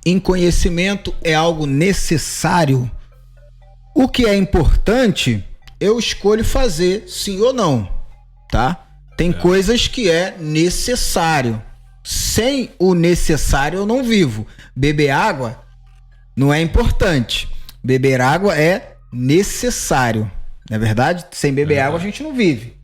em conhecimento é algo necessário. O que é importante, eu escolho fazer sim ou não, tá? Tem coisas que é necessário. Sem o necessário eu não vivo. Beber água não é importante. Beber água é necessário. Não é verdade? Sem beber água a gente não vive.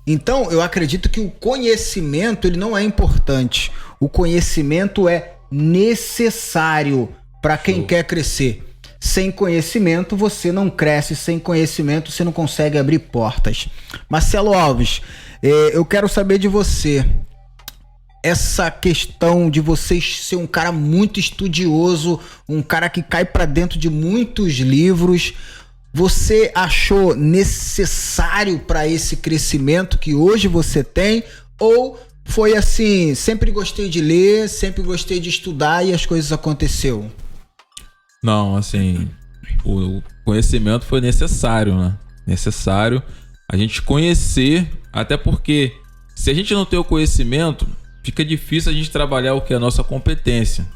Então eu acredito que o conhecimento ele não é importante. O conhecimento é necessário para quem quer crescer. Sem conhecimento você não cresce. Sem conhecimento você não consegue abrir portas. Marcelo Alves, eu quero saber de você. Essa questão de você ser um cara muito estudioso, um cara que cai para dentro de muitos livros, você achou necessário para esse crescimento que hoje você tem? Ou foi assim, sempre gostei de ler, sempre gostei de estudar e as coisas aconteceram? Não, assim, o conhecimento foi necessário, né? Necessário a gente conhecer, até porque se a gente não tem o conhecimento, fica difícil a gente trabalhar o que é a nossa competência.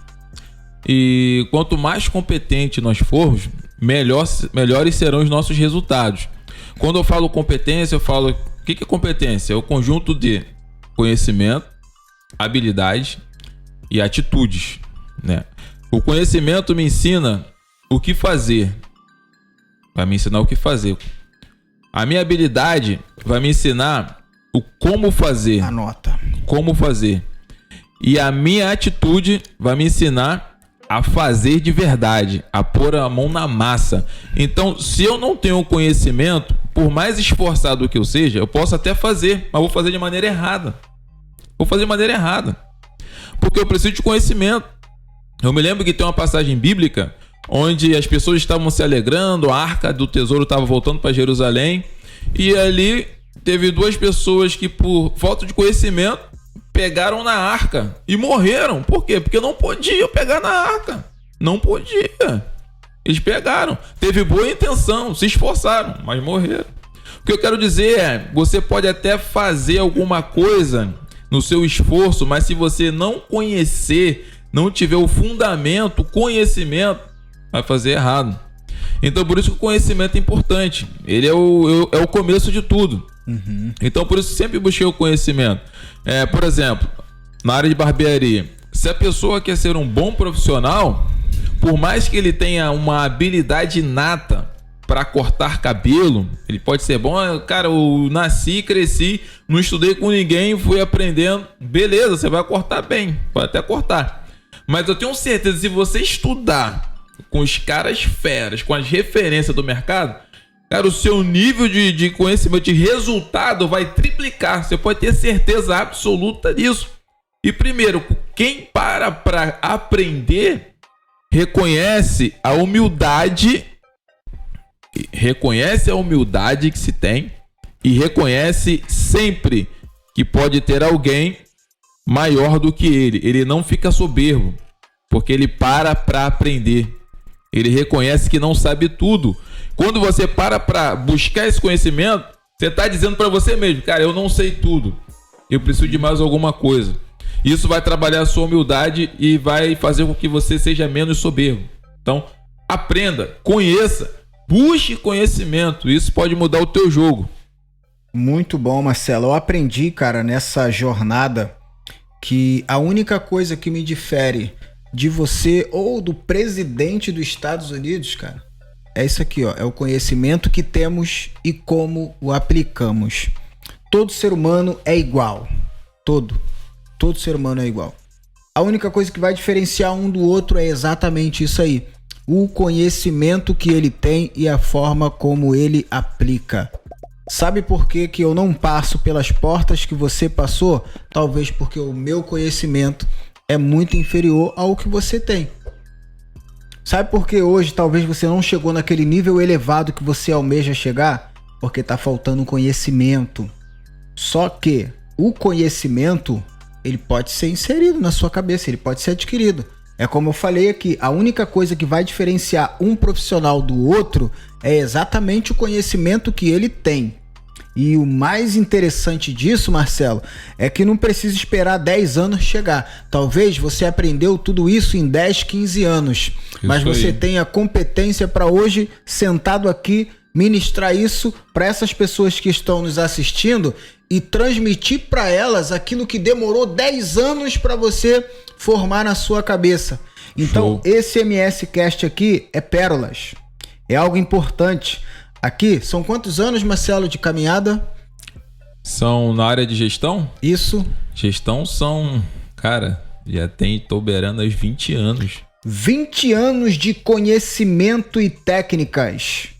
E quanto mais competente nós formos, melhores serão os nossos resultados. Quando eu falo competência, eu falo... O que é competência? É o conjunto de conhecimento, habilidades e atitudes, né? O conhecimento me ensina o que fazer. Vai me ensinar o que fazer. A minha habilidade vai me ensinar o como fazer. Anota. Como fazer. E a minha atitude vai me ensinar a fazer de verdade, a pôr a mão na massa. Então, se eu não tenho conhecimento, por mais esforçado que eu seja, eu posso até fazer, mas vou fazer de maneira errada. Porque eu preciso de conhecimento. Eu me lembro que tem uma passagem bíblica onde as pessoas estavam se alegrando, a arca do tesouro estava voltando para Jerusalém, e ali teve duas pessoas que, por falta de conhecimento, pegaram na arca e morreram. Por quê? Porque não podiam pegar na arca. Não podia. Eles pegaram. Teve boa intenção, se esforçaram, mas morreram. O que eu quero dizer é, você pode até fazer alguma coisa no seu esforço, mas se você não conhecer, não tiver o fundamento, o conhecimento, vai fazer errado. Então, por isso que o conhecimento é importante. Ele é o começo de tudo. Uhum. Então, por isso sempre busquei o conhecimento. Por exemplo, na área de barbearia, se a pessoa quer ser um bom profissional, por mais que ele tenha uma habilidade inata para cortar cabelo, ele pode ser bom. Cara, eu nasci, cresci, não estudei com ninguém, fui aprendendo. Beleza, você vai cortar bem, pode até cortar. Mas eu tenho certeza, se você estudar com os caras feras, com as referências do mercado, cara, o seu nível de conhecimento, de resultado vai triplicar. Você pode ter certeza absoluta disso. E primeiro, quem para aprender, reconhece a humildade que se tem e reconhece sempre que pode ter alguém maior do que ele. Ele não fica soberbo, porque ele para aprender. Ele reconhece que não sabe tudo. Quando você para buscar esse conhecimento, você está dizendo para você mesmo, cara, eu não sei tudo. Eu preciso de mais alguma coisa. Isso vai trabalhar a sua humildade e vai fazer com que você seja menos soberbo. Então, aprenda, conheça, busque conhecimento. Isso pode mudar o teu jogo. Muito bom, Marcelo. Eu aprendi, cara, nessa jornada que a única coisa que me difere de você ou do presidente dos Estados Unidos, cara, é isso aqui, ó. É o conhecimento que temos e como o aplicamos. Todo ser humano é igual. Todo ser humano é igual. A única coisa que vai diferenciar um do outro é exatamente isso aí. O conhecimento que ele tem e a forma como ele aplica. Sabe por que eu não passo pelas portas que você passou? Talvez porque o meu conhecimento é muito inferior ao que você tem. Sabe por que hoje talvez você não chegou naquele nível elevado que você almeja chegar? Porque tá faltando conhecimento. Só que o conhecimento, ele pode ser inserido na sua cabeça, ele pode ser adquirido. É como eu falei aqui, a única coisa que vai diferenciar um profissional do outro é exatamente o conhecimento que ele tem. E o mais interessante disso, Marcelo, é que não precisa esperar 10 anos chegar. Talvez você aprendeu tudo isso em 10, 15 anos, mas você tem a competência para hoje, sentado aqui, ministrar isso para essas pessoas que estão nos assistindo e transmitir para elas aquilo que demorou 10 anos para você formar na sua cabeça. Então, esse MS Cast aqui é pérolas. É algo importante. Aqui, são quantos anos, Marcelo, de caminhada? São na área de gestão? Isso. Gestão são, cara, tô beirando aos 20 anos. 20 anos de conhecimento e técnicas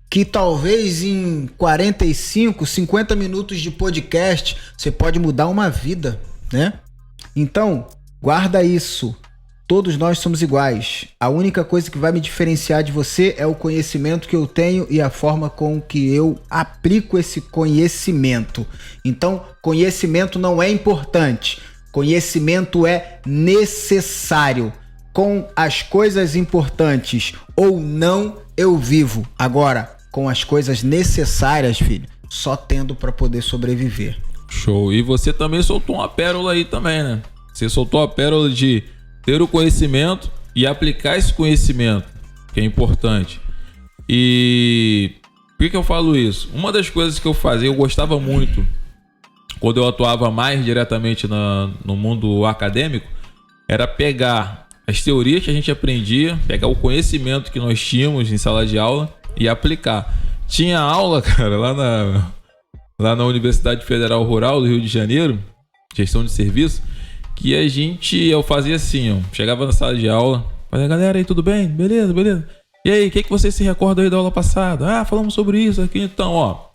que talvez em 45, 50 minutos de podcast você pode mudar uma vida, né? Então, guarda isso. Todos nós somos iguais. A única coisa que vai me diferenciar de você é o conhecimento que eu tenho e a forma com que eu aplico esse conhecimento. Então, conhecimento não é importante. Conhecimento é necessário. Com as coisas importantes ou não, eu vivo. Agora, com as coisas necessárias, filho, só tendo para poder sobreviver. Show. E você também soltou uma pérola aí também, né? Você soltou a pérola de ter o conhecimento e aplicar esse conhecimento, que é importante. E por que eu falo isso? Uma das coisas que eu fazia, eu gostava muito, quando eu atuava mais diretamente no mundo acadêmico, era pegar as teorias que a gente aprendia, pegar o conhecimento que nós tínhamos em sala de aula e aplicar. Tinha aula, cara, lá na Universidade Federal Rural do Rio de Janeiro, gestão de serviço, que eu fazia assim, ó, chegava na sala de aula, falei, galera aí, tudo bem? Beleza, beleza. E aí, o que você se recorda aí da aula passada? Ah, falamos sobre isso aqui, então, ó.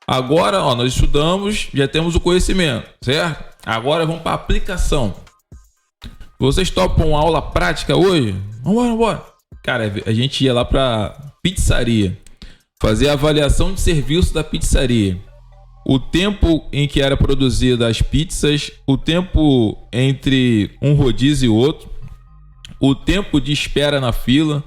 Agora, ó, nós estudamos, já temos o conhecimento, certo? Agora vamos para a aplicação. Vocês topam aula prática hoje? Vambora. Cara, a gente ia lá pra pizzaria, fazer a avaliação de serviço da pizzaria. O tempo em que era produzida as pizzas, o tempo entre um rodízio e outro, o tempo de espera na fila,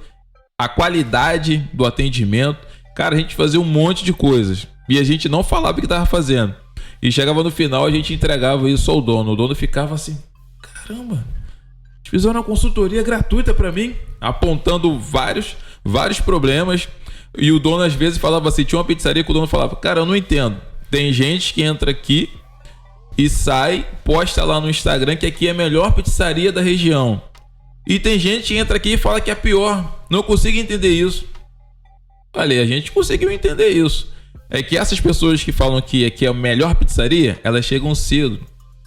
a qualidade do atendimento. Cara, a gente fazia um monte de coisas e a gente não falava o que estava fazendo. E chegava no final, a gente entregava isso ao dono. O dono ficava assim, caramba, eles fizeram uma consultoria gratuita para mim, apontando vários problemas. E o dono às vezes falava assim, tinha uma pizzaria que o dono falava, cara, eu não entendo. Tem gente que entra aqui e sai, posta lá no Instagram que aqui é a melhor pizzaria da região. E tem gente que entra aqui e fala que é a pior. Não consigo entender isso. Falei, a gente conseguiu entender isso. É que essas pessoas que falam que aqui é a melhor pizzaria, elas chegam cedo.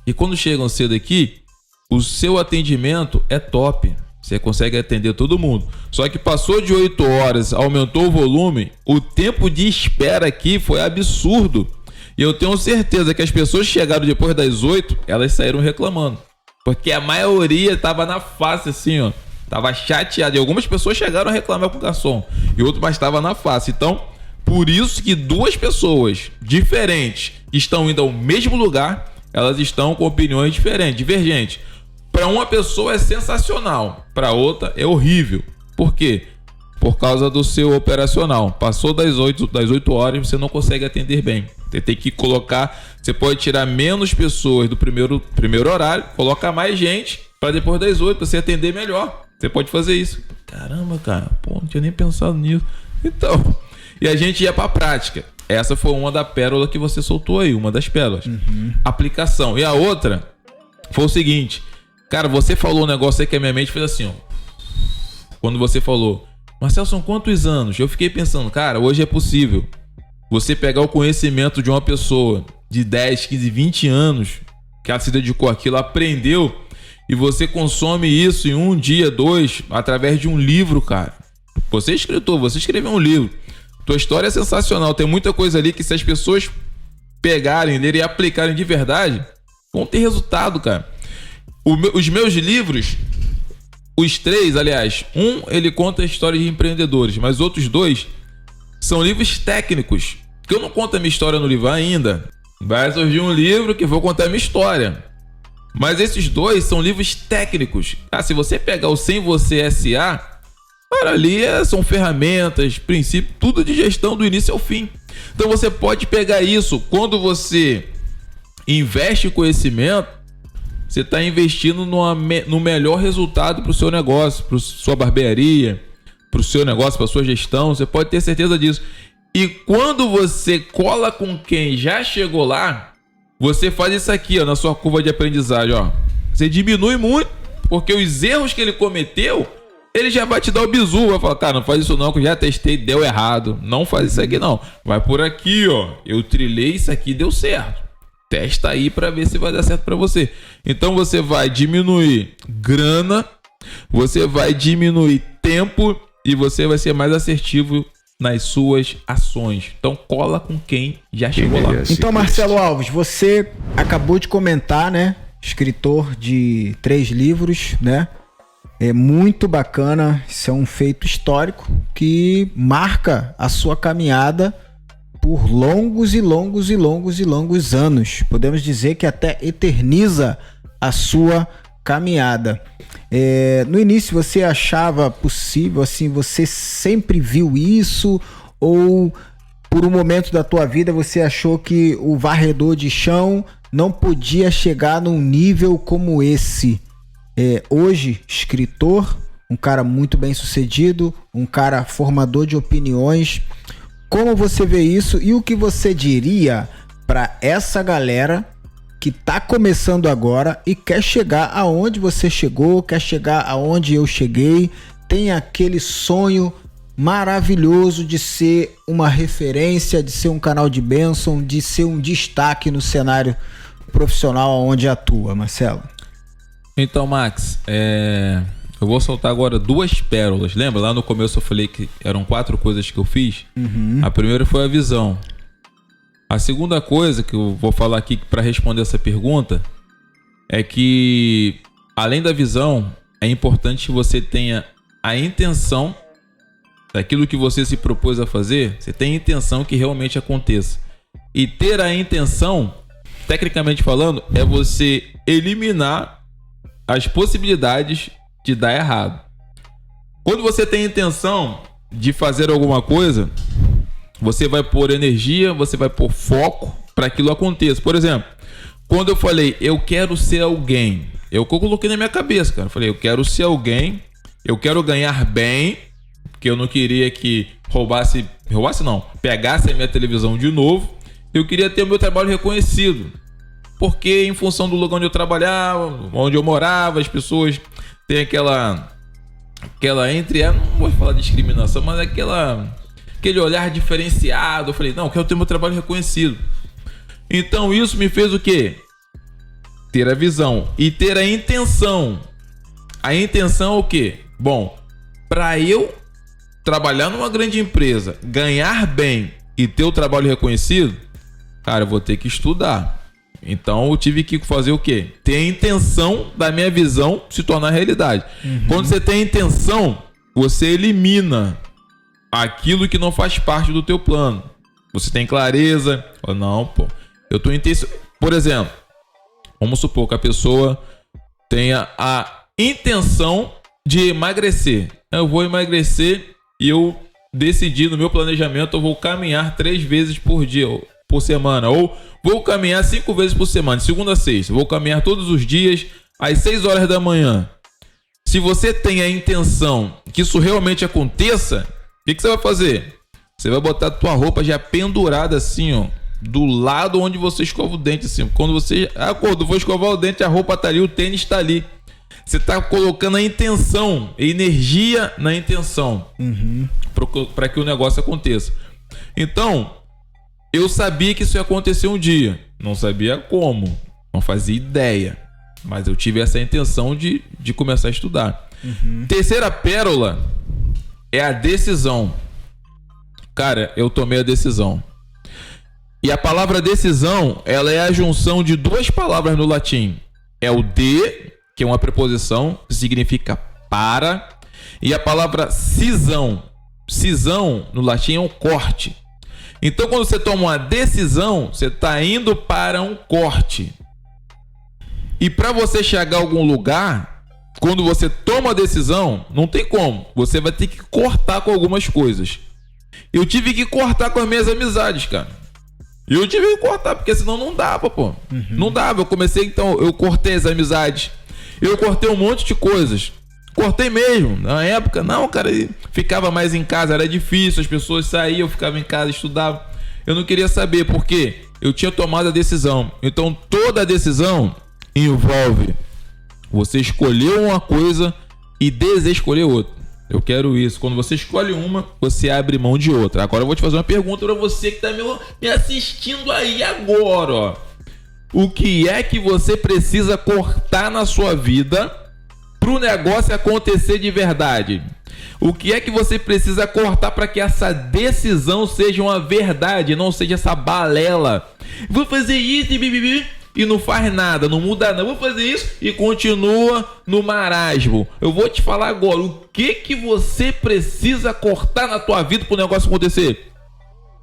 E quando chegam cedo aqui, o seu atendimento é top. Você consegue atender todo mundo. Só que passou de 8 horas, aumentou o volume, o tempo de espera aqui foi absurdo. E eu tenho certeza que as pessoas que chegaram depois das 8, elas saíram reclamando. Porque a maioria tava na face assim, ó. Tava chateada. E algumas pessoas chegaram a reclamar com o garçom. E outro mais tava na face. Então, por isso que duas pessoas diferentes estão indo ao mesmo lugar, elas estão com opiniões diferentes, divergentes. Para uma pessoa é sensacional, para outra é horrível. Por quê? Por causa do seu operacional. Passou das 8 horas, você não consegue atender bem. Você tem que colocar, você pode tirar menos pessoas do primeiro horário, colocar mais gente para depois das 8 você atender melhor. Você pode fazer isso. Caramba, cara, pô, não tinha nem pensado nisso. Então, e a gente ia para a prática. Essa foi uma da pérola que você soltou aí, uma das pérolas. Aplicação. E a outra foi o seguinte, cara, você falou um negócio aí que a minha mente fez assim, ó. Quando você falou, Marcelo, são quantos anos? Eu fiquei pensando, cara, hoje é possível você pegar o conhecimento de uma pessoa de 10, 15, 20 anos, que ela se dedicou àquilo, aprendeu, e você consome isso em um dia, 2, através de um livro, cara. Você é escritor, você escreveu um livro. Tua história é sensacional. Tem muita coisa ali que se as pessoas pegarem, lerem e aplicarem de verdade, vão ter resultado, cara. Os meus livros, os 3, aliás, um ele conta a história de empreendedores, mas outros 2 são livros técnicos, que eu não conto a minha história no livro ainda, Vai surgir um livro que vou contar a minha história. Mas esses dois são livros técnicos. Se você pegar o Sem Você S.A., cara, ali são ferramentas, princípios, tudo de gestão do início ao fim. Então você pode pegar isso. Quando você investe conhecimento, você está investindo no melhor resultado para o seu negócio, para sua barbearia, para o seu negócio, para a sua gestão. Você pode ter certeza disso. E quando você cola com quem já chegou lá, você faz isso aqui, ó, na sua curva de aprendizagem, ó. Você diminui muito, porque os erros que ele cometeu, ele já vai te dar o bizu, vai falar, cara, não faz isso não, que eu já testei, deu errado. Não faz isso aqui não. Vai por aqui, ó. Eu trilhei isso aqui, deu certo. Testa aí para ver se vai dar certo para você. Então você vai diminuir grana, você vai diminuir tempo e você vai ser mais assertivo nas suas ações. Então cola com quem já chegou lá. Então, Marcelo Alves, você acabou de comentar, né? Escritor de 3 livros, né? É muito bacana. Isso é um feito histórico que marca a sua caminhada por longos e longos e longos e longos anos. Podemos dizer que até eterniza a sua caminhada. No início você achava possível, assim, você sempre viu isso, ou por um momento da tua vida você achou que o varredor de chão não podia chegar num nível como esse? Hoje, escritor, um cara muito bem sucedido, um cara formador de opiniões, como você vê isso e o que você diria para essa galera que tá começando agora e quer chegar aonde você chegou, quer chegar aonde eu cheguei, tem aquele sonho maravilhoso de ser uma referência, de ser um canal de bênção, de ser um destaque no cenário profissional onde atua, Marcelo? Então, Max, eu vou soltar agora 2 pérolas. Lembra? Lá no começo eu falei que eram 4 coisas que eu fiz. A primeira foi a visão. A segunda coisa que eu vou falar aqui para responder essa pergunta é que, além da visão, é importante que você tenha a intenção daquilo que você se propôs a fazer, você tem a intenção que realmente aconteça. E ter a intenção, tecnicamente falando, é você eliminar as possibilidades de dar errado. Quando você tem a intenção de fazer alguma coisa, você vai pôr energia, você vai pôr foco para que aquilo aconteça. Por exemplo, quando eu falei, eu quero ser alguém, eu coloquei na minha cabeça, cara. Eu falei, eu quero ser alguém, eu quero ganhar bem, porque eu não queria que pegasse a minha televisão de novo. Eu queria ter o meu trabalho reconhecido. Porque em função do lugar onde eu trabalhava, onde eu morava, as pessoas têm aquela não vou falar discriminação, mas aquele olhar diferenciado. Eu falei, não, eu quero ter meu trabalho reconhecido. Então isso me fez o quê? Ter a visão e ter a intenção. A intenção é o quê? Bom, para eu trabalhar numa grande empresa, ganhar bem e ter o trabalho reconhecido, cara, eu vou ter que estudar. Então eu tive que fazer o quê? Ter a intenção da minha visão se tornar realidade. Quando você tem a intenção, você elimina aquilo que não faz parte do teu plano. Você tem clareza. Não, pô. Eu tô intenso. Por exemplo, vamos supor que a pessoa tenha a intenção de emagrecer. Eu vou emagrecer e eu decidi no meu planejamento, eu vou caminhar 3 vezes por dia, por semana, ou vou caminhar 5 vezes por semana, de segunda a sexta. Vou caminhar todos os dias às 6 horas da manhã. Se você tem a intenção que isso realmente aconteça, o que você vai fazer? Você vai botar a tua roupa já pendurada assim, ó, do lado onde você escova o dente, assim. Quando você acordou, for escovar o dente, a roupa tá ali, o tênis tá ali. Você tá colocando a intenção, energia na intenção, para que o negócio aconteça. Então, eu sabia que isso ia acontecer um dia. Não sabia como, não fazia ideia. Mas eu tive essa intenção de começar a estudar. Terceira pérola é a decisão. Cara, eu tomei a decisão. E a palavra decisão, ela é a junção de 2 palavras no latim. É o de, que é uma preposição, que significa para. E a palavra cisão. Cisão, no latim, é um corte. Então, quando você toma uma decisão, você está indo para um corte. E para você chegar a algum lugar, quando você toma a decisão, não tem como. Você vai ter que cortar com algumas coisas. Eu tive que cortar com as minhas amizades, cara. Eu tive que cortar, porque senão não dava, pô. Não dava. Eu cortei as amizades. Eu cortei um monte de coisas. Cortei mesmo. Na época, não, cara, ficava mais em casa, era difícil, as pessoas saíam, eu ficava em casa, estudava. Eu não queria saber, porque eu tinha tomado a decisão. Então, toda a decisão envolve você escolher uma coisa e desescolher outra. Eu quero isso. Quando você escolhe uma, você abre mão de outra. Agora eu vou te fazer uma pergunta para você que tá me assistindo aí agora, ó. O que é que você precisa cortar na sua vida para o negócio acontecer de verdade? O que é que você precisa cortar para que essa decisão seja uma verdade, não seja essa balela? Vou fazer isso e não faz nada, não muda nada. Vou fazer isso e continua no marasmo. Eu vou te falar agora, o que você precisa cortar na tua vida para o negócio acontecer?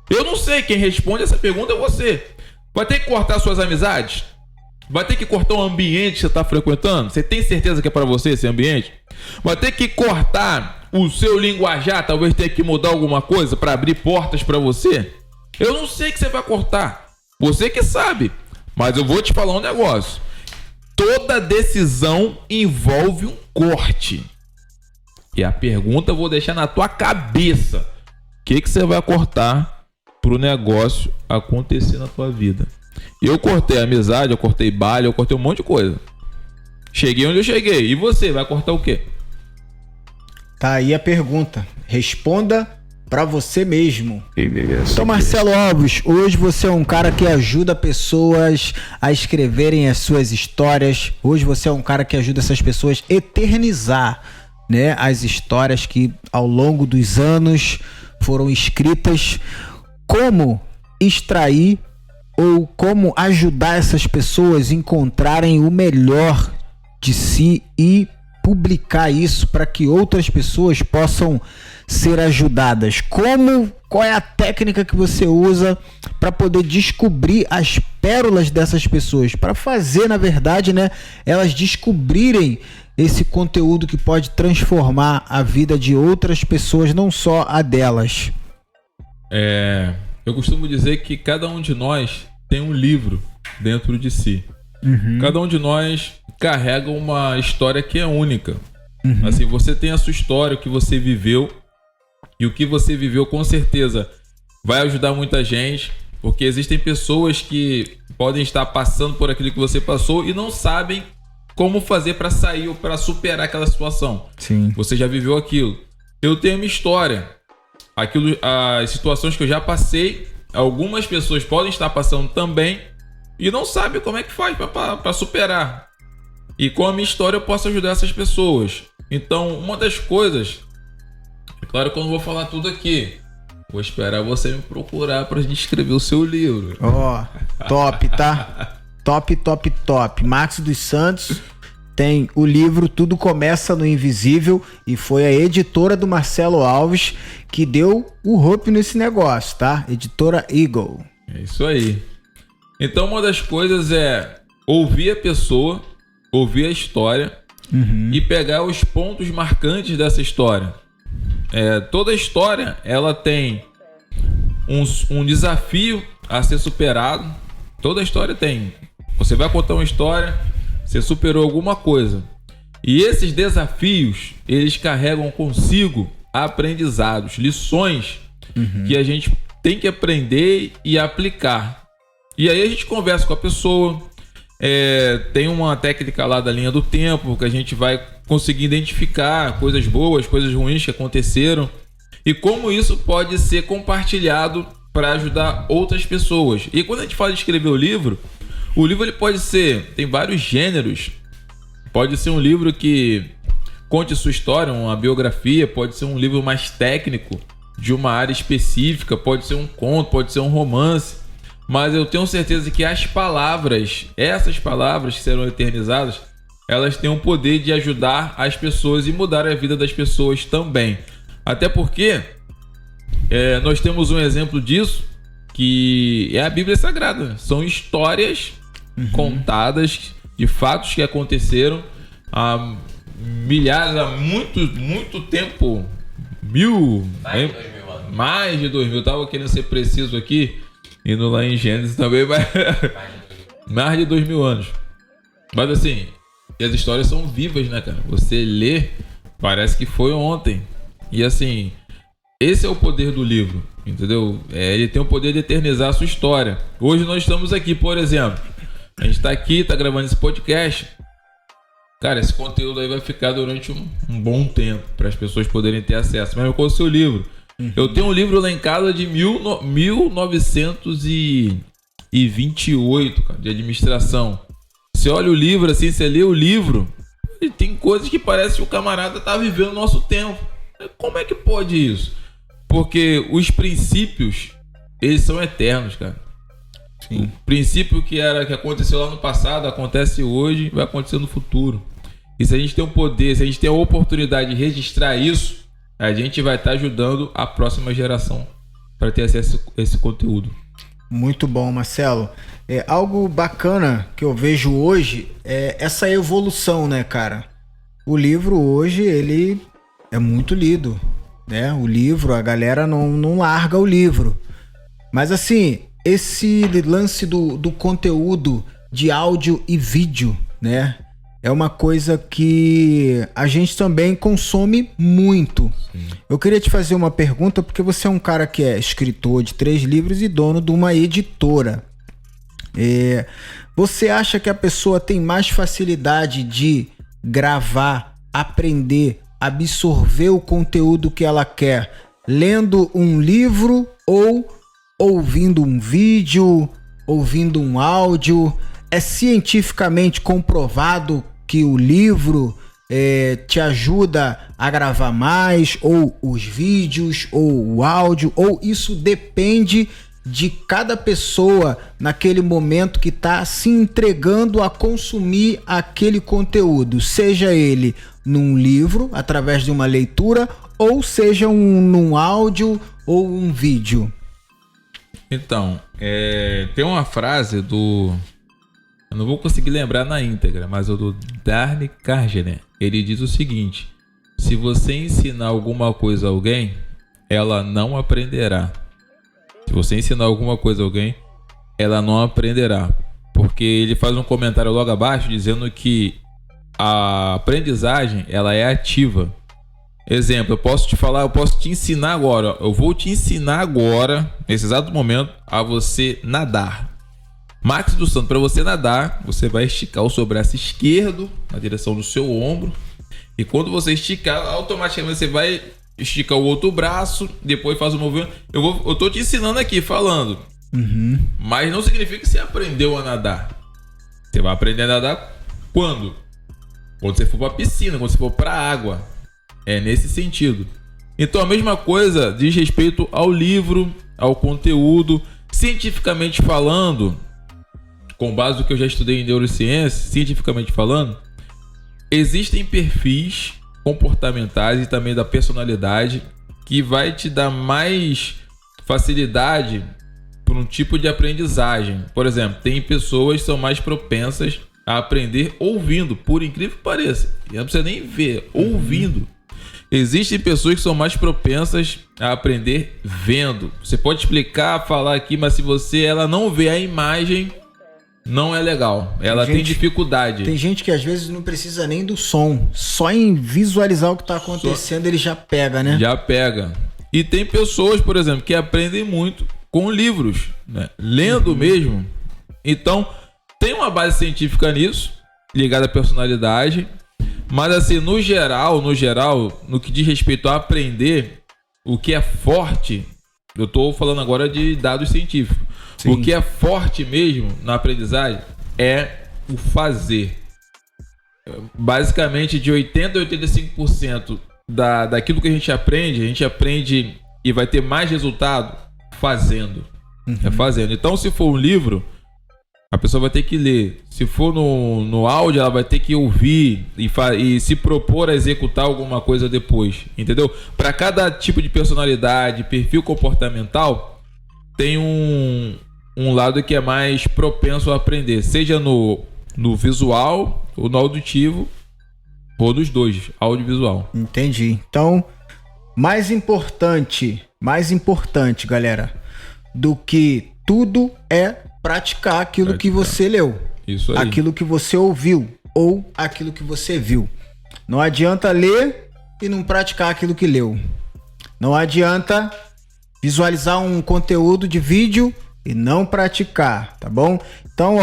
Eu não sei, quem responde essa pergunta é você. Vai ter que cortar suas amizades? Vai ter que cortar o ambiente que você está frequentando? Você tem certeza que é para você esse ambiente? Vai ter que cortar o seu linguajar? Talvez tenha que mudar alguma coisa para abrir portas para você? Eu não sei o que você vai cortar. Você que sabe. Mas eu vou te falar um negócio. Toda decisão envolve um corte. E a pergunta eu vou deixar na tua cabeça. O que você vai cortar para o negócio acontecer na tua vida? Eu cortei amizade, eu cortei baile, eu cortei um monte de coisa. Cheguei onde eu cheguei. E você, vai cortar o quê? Tá aí a pergunta. Responda pra você mesmo. Então, Marcelo Alves, hoje você é um cara que ajuda pessoas a escreverem as suas histórias. Hoje você é um cara que ajuda essas pessoas a eternizar, né, as histórias que ao longo dos anos foram escritas. Como extrair ou como ajudar essas pessoas a encontrarem o melhor de si e publicar isso para que outras pessoas possam ser ajudadas? Qual é a técnica que você usa para poder descobrir as pérolas dessas pessoas? Para fazer, na verdade, né, elas descobrirem esse conteúdo que pode transformar a vida de outras pessoas, não só a delas. Eu costumo dizer que cada um de nós tem um livro dentro de si. Cada um de nós carrega uma história que é única. Assim, você tem a sua história, o que você viveu. E o que você viveu com certeza vai ajudar muita gente. Porque existem pessoas que podem estar passando por aquilo que você passou e não sabem como fazer para sair ou para superar aquela situação. Sim. Você já viveu aquilo. Eu tenho a minha história. As situações que eu já passei, algumas pessoas podem estar passando também e não sabem como é que faz para superar. E com a minha história eu posso ajudar essas pessoas. Então, uma das coisas, é claro que eu não vou falar tudo aqui. Vou esperar você me procurar pra gente escrever o seu livro. Top, tá? Top. Marcos dos Santos tem o livro Tudo Começa no Invisível e foi a editora do Marcelo Alves que deu o hope nesse negócio, tá? Editora Eagle. É isso aí. Então, uma das coisas é ouvir a pessoa, ouvir a história e pegar os pontos marcantes dessa história. Toda história ela tem um desafio a ser superado. Toda história tem. Você vai contar uma história, você superou alguma coisa. E esses desafios, eles carregam consigo aprendizados, lições que a gente tem que aprender e aplicar. E aí a gente conversa com a pessoa. Tem uma técnica lá da linha do tempo que a gente vai conseguir identificar coisas boas, coisas ruins que aconteceram e como isso pode ser compartilhado para ajudar outras pessoas. E quando a gente fala de escrever o livro ele pode ser, tem vários gêneros. Pode ser um livro que conte sua história, uma biografia, pode ser um livro mais técnico de uma área específica, pode ser um conto, pode ser um romance. Mas eu tenho certeza que as palavras, essas palavras que serão eternizadas, elas têm o poder de ajudar as pessoas e mudar a vida das pessoas também. Até porque nós temos um exemplo disso que é a Bíblia Sagrada. São histórias contadas de fatos que aconteceram há milhares, há muito tempo. Mais de 2000. Eu tava querendo ser preciso aqui, indo lá em Gênesis também, mas mais de 2000 anos. Mas assim, as histórias são vivas, né, cara? Você lê, parece que foi ontem. E assim, esse é o poder do livro, entendeu? Ele tem o poder de eternizar a sua história. Hoje nós estamos aqui, por exemplo. A gente tá aqui, tá gravando esse podcast. Cara, esse conteúdo aí vai ficar durante um bom tempo para as pessoas poderem ter acesso. Mas com o seu livro. Eu tenho um livro lá em casa de 1928, cara, de administração. Você olha o livro assim, você lê o livro, e tem coisas que parece que o camarada tá vivendo o nosso tempo. Como é que pode isso? Porque os princípios, eles são eternos, cara. Sim. O princípio que aconteceu lá no passado, acontece hoje, vai acontecer no futuro. E se a gente tem o poder, se a gente tem a oportunidade de registrar isso, a gente vai estar ajudando a próxima geração para ter acesso a esse conteúdo. Muito bom, Marcelo. Algo bacana que eu vejo hoje é essa evolução, né, cara? O livro hoje, ele é muito lido, né? O livro, a galera não larga o livro. Mas assim, esse lance do conteúdo de áudio e vídeo, né? É uma coisa que a gente também consome muito. Sim. Eu queria te fazer uma pergunta, porque você é um cara que é escritor de 3 livros e dono de uma editora. Você acha que a pessoa tem mais facilidade de gravar, aprender, absorver o conteúdo que ela quer lendo um livro ou ouvindo um vídeo, ouvindo um áudio? É cientificamente comprovado que o livro te ajuda a gravar mais, ou os vídeos, ou o áudio, ou isso depende de cada pessoa naquele momento que está se entregando a consumir aquele conteúdo, seja ele num livro, através de uma leitura, ou seja num áudio ou um vídeo? Então, tem uma frase do... Eu não vou conseguir lembrar na íntegra, mas o do Dale Carnegie. Ele diz o seguinte: se você ensinar alguma coisa a alguém, ela não aprenderá. Se você ensinar alguma coisa a alguém, ela não aprenderá. Porque ele faz um comentário logo abaixo dizendo que a aprendizagem, ela é ativa. Exemplo, eu posso te ensinar agora. Eu vou te ensinar agora, nesse exato momento, a você nadar. Max do Santo, para você nadar, você vai esticar o seu braço esquerdo na direção do seu ombro. E quando você esticar, automaticamente você vai esticar o outro braço, depois faz o movimento. Eu tô te ensinando aqui, falando. Mas não significa que você aprendeu a nadar. Você vai aprender a nadar quando? Quando você for para a piscina, quando você for para a água. É nesse sentido. Então a mesma coisa diz respeito ao livro, ao conteúdo. Cientificamente falando, com base no que eu já estudei em neurociência, cientificamente falando, existem perfis comportamentais e também da personalidade que vai te dar mais facilidade para um tipo de aprendizagem. Por exemplo, tem pessoas que são mais propensas a aprender ouvindo, por incrível que pareça. E não precisa nem ver, ouvindo. Existem pessoas que são mais propensas a aprender vendo. Você pode explicar, falar aqui, mas se ela não vê a imagem, não é legal. Ela tem dificuldade. Tem gente que às vezes não precisa nem do som. Só em visualizar o que está acontecendo, ele já pega, né? Já pega. E tem pessoas, por exemplo, que aprendem muito com livros, né? Lendo mesmo. Então, tem uma base científica nisso, ligada à personalidade. Mas assim, no geral, no que diz respeito a aprender, o que é forte, eu estou falando agora de dados científicos. Sim. O que é forte mesmo na aprendizagem é o fazer. Basicamente, de 80% a 85% daquilo que a gente aprende e vai ter mais resultado fazendo. É fazendo. Então, se for um livro, a pessoa vai ter que ler. Se for no áudio, ela vai ter que ouvir e se propor a executar alguma coisa depois. Entendeu? Para cada tipo de personalidade, perfil comportamental, tem um lado que é mais propenso a aprender, seja no visual ou no auditivo, ou nos dois, audiovisual. Entendi. Então, mais importante, galera, do que tudo é praticar aquilo que você leu. Isso aí. Aquilo que você ouviu ou aquilo que você viu. Não adianta ler e não praticar aquilo que leu. Não adianta visualizar um conteúdo de vídeo e não praticar, tá bom? Então,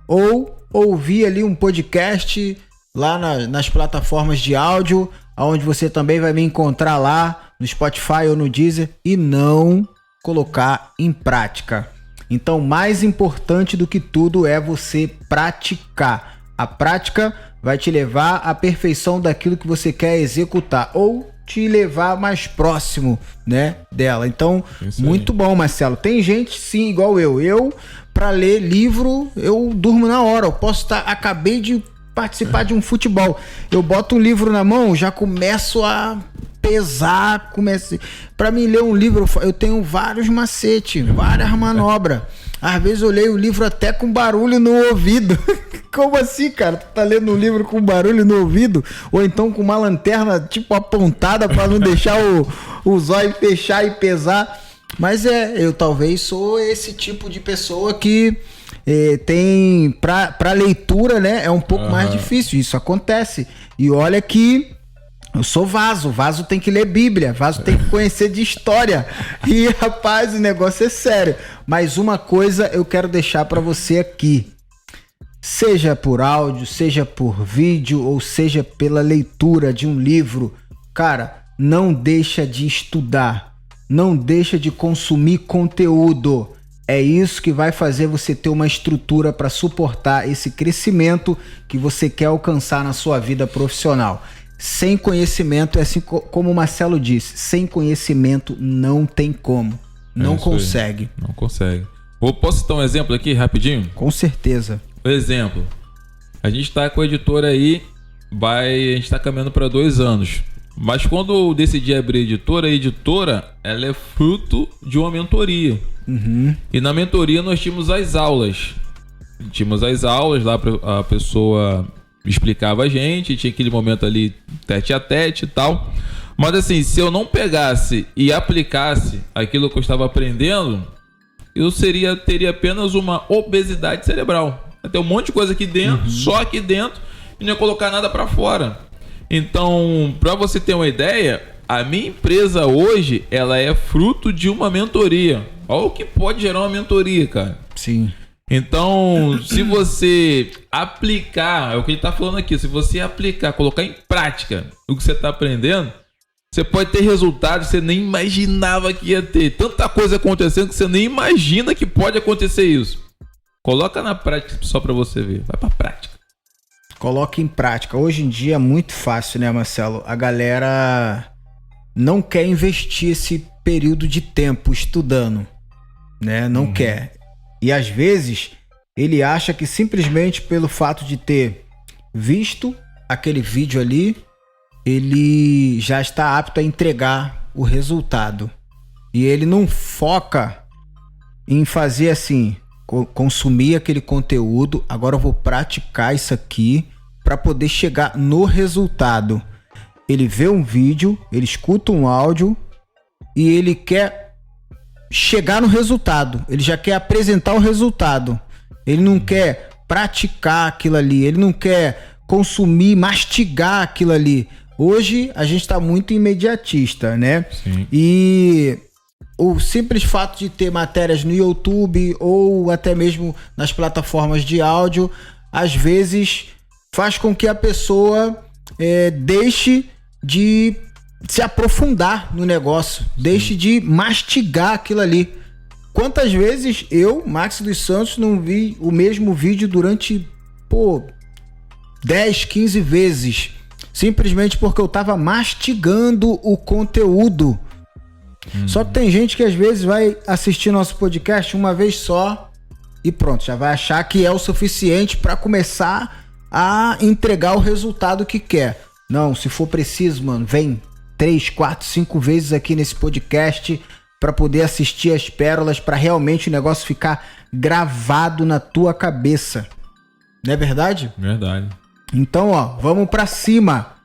ou ouvir ali um podcast lá nas plataformas de áudio, onde você também vai me encontrar lá no Spotify ou no Deezer, e não colocar em prática. Então, mais importante do que tudo é você praticar. A prática vai te levar à perfeição daquilo que você quer executar ou te levar mais próximo, né, dela. Então, muito bom, Marcelo. Tem gente, sim, igual eu para ler livro, eu durmo na hora. Eu posso estar, acabei de participar de um futebol, eu boto um livro na mão, já começo a pesar, para mim ler um livro, eu tenho vários macetes, várias manobras. Às vezes eu leio o livro até com barulho no ouvido. Como assim, cara? Tu tá lendo um livro com barulho no ouvido? Ou então com uma lanterna tipo apontada para não deixar o zóio fechar e pesar? Mas eu talvez sou esse tipo de pessoa que tem para leitura, né? É um pouco mais difícil. Isso acontece. E olha que eu sou vaso tem que ler Bíblia, vaso tem que conhecer de história. E rapaz, o negócio é sério. Mas uma coisa eu quero deixar para você aqui. Seja por áudio, seja por vídeo ou seja pela leitura de um livro, cara, não deixa de estudar. Não deixa de consumir conteúdo. É isso que vai fazer você ter uma estrutura para suportar esse crescimento que você quer alcançar na sua vida profissional. Sem conhecimento, é assim como o Marcelo disse, sem conhecimento não tem como. Não consegue. Não consegue. Posso citar um exemplo aqui, rapidinho? Com certeza. Por exemplo, a gente está com a editora aí, a gente está caminhando para 2 anos. Mas quando eu decidi abrir a editora, ela é fruto de uma mentoria. E na mentoria nós tínhamos as aulas. Lá a pessoa explicava a gente, tinha aquele momento ali tete a tete e tal. Mas assim, se eu não pegasse e aplicasse aquilo que eu estava aprendendo, eu teria apenas uma obesidade cerebral. Tem um monte de coisa aqui dentro, só aqui dentro, e não ia colocar nada para fora. Então, para você ter uma ideia, a minha empresa hoje, ela é fruto de uma mentoria. Olha o que pode gerar uma mentoria, cara. Sim. Então, se você aplicar, é o que ele está falando aqui, se você aplicar, colocar em prática o que você está aprendendo, você pode ter resultados que você nem imaginava que ia ter. Tanta coisa acontecendo que você nem imagina que pode acontecer isso. Coloca na prática só para você ver. Vai para prática. Coloque em prática. Hoje em dia é muito fácil, né, Marcelo? A galera não quer investir esse período de tempo estudando, né? Não quer. E às vezes ele acha que simplesmente pelo fato de ter visto aquele vídeo ali, ele já está apto a entregar o resultado. E ele não foca em fazer assim, consumir aquele conteúdo, agora eu vou praticar isso aqui para poder chegar no resultado. Ele vê um vídeo, ele escuta um áudio e ele quer chegar no resultado. Ele já quer apresentar o resultado. Ele não quer praticar aquilo ali. Ele não quer consumir, mastigar aquilo ali. Hoje a gente está muito imediatista, né? Sim. E o simples fato de ter matérias no YouTube ou até mesmo nas plataformas de áudio, às vezes faz com que a pessoa deixe de se aprofundar no negócio, deixe de mastigar aquilo ali. Quantas vezes eu, Max dos Santos, não vi o mesmo vídeo durante 10, 15 vezes, simplesmente porque eu tava mastigando o conteúdo. Só que tem gente que às vezes vai assistir nosso podcast uma vez só e pronto, já vai achar que é o suficiente para começar a entregar o resultado que quer. Não, se for preciso, mano, vem 3, 4, 5 vezes aqui nesse podcast para poder assistir as pérolas, para realmente o negócio ficar gravado na tua cabeça. Não é verdade? Verdade. Então, ó, vamos pra cima.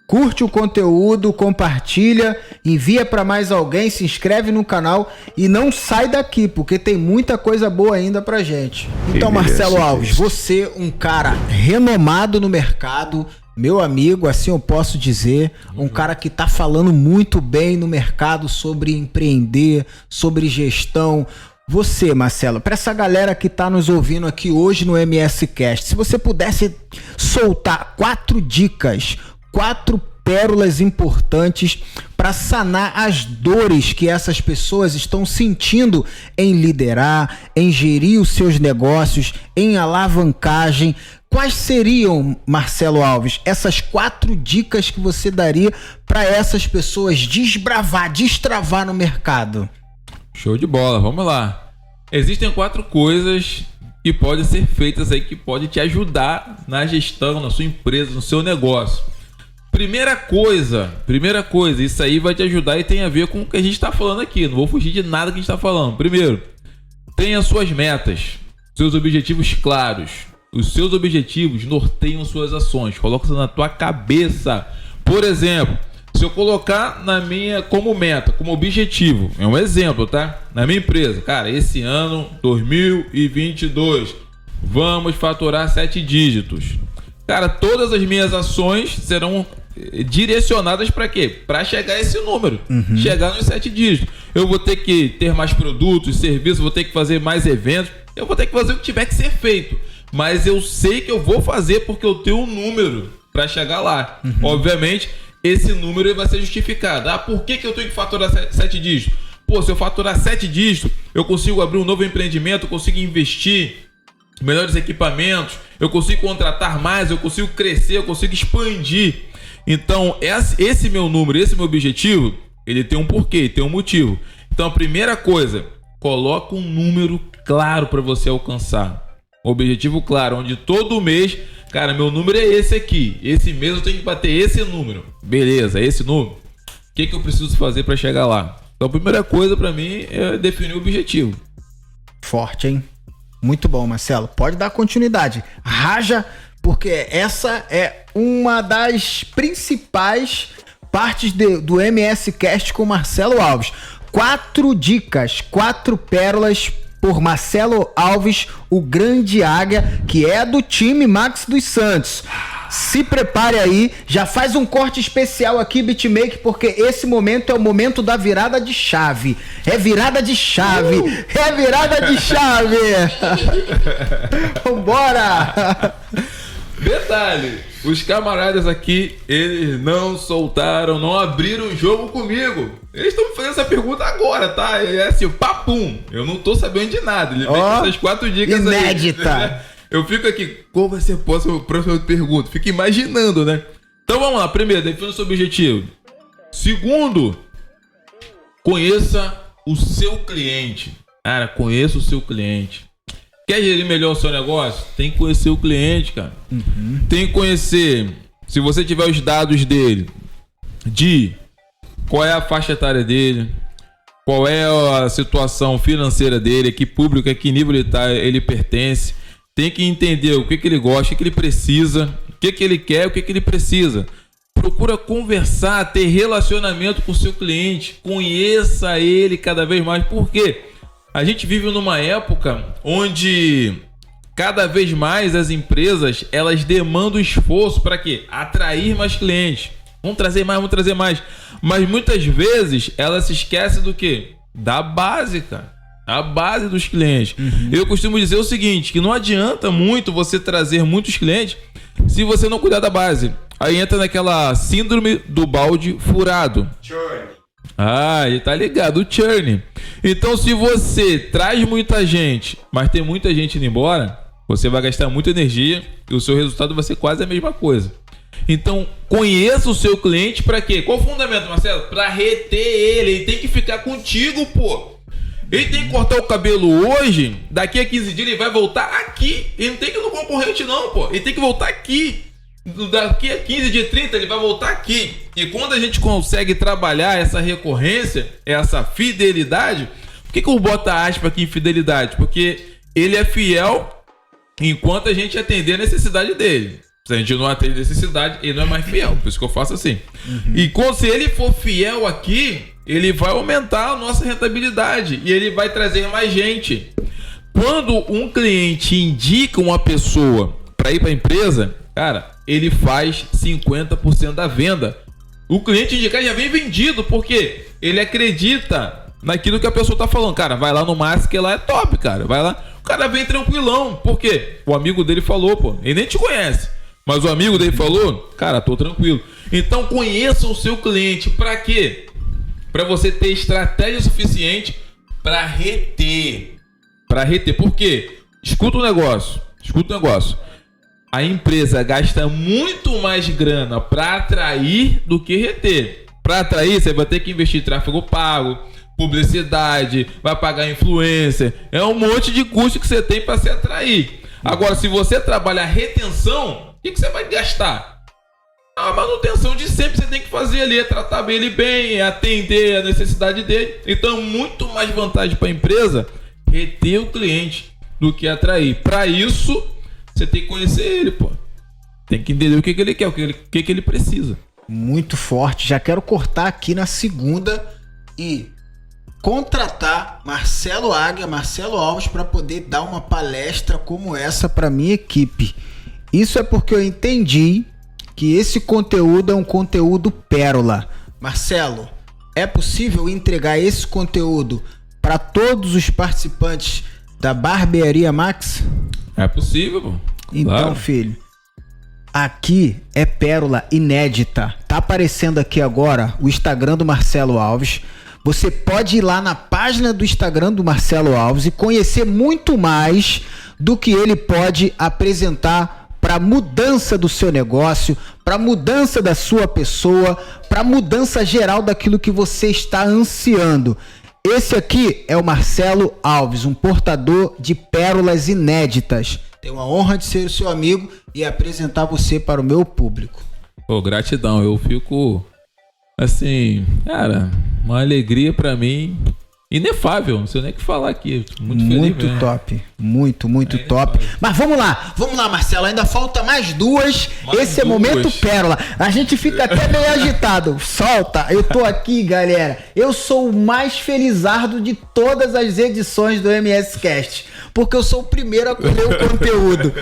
Curte o conteúdo, compartilha, envia pra mais alguém, se inscreve no canal e não sai daqui, porque tem muita coisa boa ainda pra gente. Então, Marcelo Alves, você, um cara renomado no mercado, meu amigo, assim eu posso dizer, um cara que tá falando muito bem no mercado sobre empreender, sobre gestão. Você, Marcelo, para essa galera que tá nos ouvindo aqui hoje no MS Cast, se você pudesse soltar 4 dicas, 4 pérolas importantes para sanar as dores que essas pessoas estão sentindo em liderar, em gerir os seus negócios, em alavancagem, quais seriam, Marcelo Alves, essas 4 dicas que você daria para essas pessoas desbravar, destravar no mercado? Show de bola, vamos lá. Existem 4 coisas que podem ser feitas aí que podem te ajudar na gestão, na sua empresa, no seu negócio. Primeira coisa, isso aí vai te ajudar e tem a ver com o que a gente está falando aqui. Não vou fugir de nada que a gente está falando. Primeiro, tenha suas metas, seus objetivos claros. Os seus objetivos norteiam suas ações. Coloca isso na tua cabeça. Por exemplo, se eu colocar na minha como meta, como objetivo, é um exemplo, tá? Na minha empresa, cara, esse ano 2022, vamos faturar 7 dígitos. Cara, todas as minhas ações serão direcionadas para quê? Para chegar a esse número, chegar nos 7 dígitos. Eu vou ter que ter mais produtos, serviços, vou ter que fazer mais eventos, eu vou ter que fazer o que tiver que ser feito. Mas eu sei que eu vou fazer porque eu tenho um número para chegar lá. Obviamente, esse número vai ser justificado. Por que eu tenho que faturar 7 dígitos? Pô, se eu faturar 7 dígitos, eu consigo abrir um novo empreendimento, eu consigo investir em melhores equipamentos, eu consigo contratar mais, eu consigo crescer, eu consigo expandir. Então, esse meu número, esse meu objetivo, ele tem um porquê, tem um motivo. Então, a primeira coisa, coloca um número claro para você alcançar. Um objetivo claro, onde todo mês, cara, meu número é esse aqui. Esse mês eu tenho que bater esse número. Beleza, esse número. O que eu preciso fazer para chegar lá? Então, a primeira coisa para mim é definir o objetivo. Forte, hein? Muito bom, Marcelo. Pode dar continuidade. Raja, porque essa é uma das principais partes do MS Cast com Marcelo Alves. 4 dicas, 4 pérolas por Marcelo Alves, o grande águia, que é do time Max dos Santos. Se prepare aí, já faz um corte especial aqui, Beatmaker, porque esse momento é o momento da virada de chave. É virada de chave, é virada de chave. Vambora! Detalhe, os camaradas aqui, eles não soltaram, não abriram o jogo comigo. Eles estão me fazendo essa pergunta agora, tá? É assim, papum. Eu não tô sabendo de nada. Ele mete essas 4 dicas inédita. Aí. Eu fico aqui, qual vai ser a próxima pergunta? Fico imaginando, né? Então vamos lá. Primeiro, defina o seu objetivo. Segundo, conheça o seu cliente. Cara, conheça o seu cliente. Quer gerir melhor o seu negócio? Tem que conhecer o cliente, cara. Tem que conhecer, se você tiver os dados dele, de qual é a faixa etária dele, qual é a situação financeira dele, que público, a que nível ele pertence. Tem que entender o que ele gosta, o que ele precisa, o que ele quer, o que ele precisa. Procura conversar, ter relacionamento com o seu cliente. Conheça ele cada vez mais. Por quê? A gente vive numa época onde cada vez mais as empresas, elas demandam esforço para quê? Atrair mais clientes. Vamos trazer mais. Mas muitas vezes elas se esquecem do quê? Da base, cara. A base dos clientes. Eu costumo dizer o seguinte, que não adianta muito você trazer muitos clientes se você não cuidar da base. Aí entra naquela síndrome do balde furado. Churn. Ele tá ligado, o churn. Então, se você traz muita gente, mas tem muita gente indo embora, você vai gastar muita energia e o seu resultado vai ser quase a mesma coisa. Então, conheça o seu cliente para quê? Qual o fundamento, Marcelo? Para reter ele. Ele tem que ficar contigo, pô. Ele tem que cortar o cabelo hoje, daqui a 15 dias ele vai voltar aqui. Ele não tem que ir no concorrente não, pô. Ele tem que voltar aqui. Daqui a 15 de 30 ele vai voltar aqui. E quando a gente consegue trabalhar essa recorrência, essa fidelidade, por que eu boto a aspa aqui em fidelidade? Porque ele é fiel enquanto a gente atender a necessidade dele. Se a gente não atende a necessidade, ele não é mais fiel. Por isso que eu faço assim. E se ele for fiel aqui, ele vai aumentar a nossa rentabilidade e ele vai trazer mais gente. Quando um cliente indica uma pessoa para ir para a empresa, cara, ele faz 50% da venda. O cliente indicar já vem vendido, porque ele acredita naquilo que a pessoa tá falando. Cara, vai lá no Márcio que lá é top, cara. Vai lá. O cara vem tranquilão. Por quê? O amigo dele falou, pô. Ele nem te conhece. Mas o amigo dele falou, cara, tô tranquilo. Então conheça o seu cliente. Pra quê? Pra você ter estratégia suficiente pra reter. Por quê? Escuta o negócio. A empresa gasta muito mais grana pra atrair do que reter. Pra atrair, você vai ter que investir em tráfego pago, publicidade, vai pagar influencer. É um monte de custo que você tem pra se atrair. Agora, se você trabalhar retenção, o que você vai gastar? A manutenção de sempre você tem que fazer ali, é tratar ele bem, é atender a necessidade dele. Então, muito mais vantagem para a empresa reter o cliente do que atrair. Para isso, você tem que conhecer ele, pô. Tem que entender o que ele quer, o que ele precisa. Muito forte. Já quero cortar aqui na segunda e contratar Marcelo Águia, Marcelo Alves, para poder dar uma palestra como essa para minha equipe. Isso é porque eu entendi que esse conteúdo é um conteúdo pérola. Marcelo, é possível entregar esse conteúdo para todos os participantes da Barbearia Max? É possível, pô. Então, claro. filho, aqui é pérola inédita. Tá aparecendo aqui agora o Instagram do Marcelo Alves. Você pode ir lá na página do Instagram do Marcelo Alves e conhecer muito mais do que ele pode apresentar para mudança do seu negócio, para mudança da sua pessoa, para mudança geral daquilo que você está ansiando. Esse aqui é o Marcelo Alves, um portador de pérolas inéditas. Tenho a honra de ser o seu amigo e apresentar você para o meu público. Pô, gratidão. Eu fico, assim, cara, uma alegria para mim inefável, não sei nem o que falar aqui. Muito feliz. Muito top. Muito top. Mas vamos lá, Marcelo. Ainda falta mais duas. Esse é momento pérola. A gente fica até meio agitado. Solta. Eu tô aqui, galera. Eu sou o mais felizardo de todas as edições do MS Cast. Porque eu sou o primeiro a colher o conteúdo.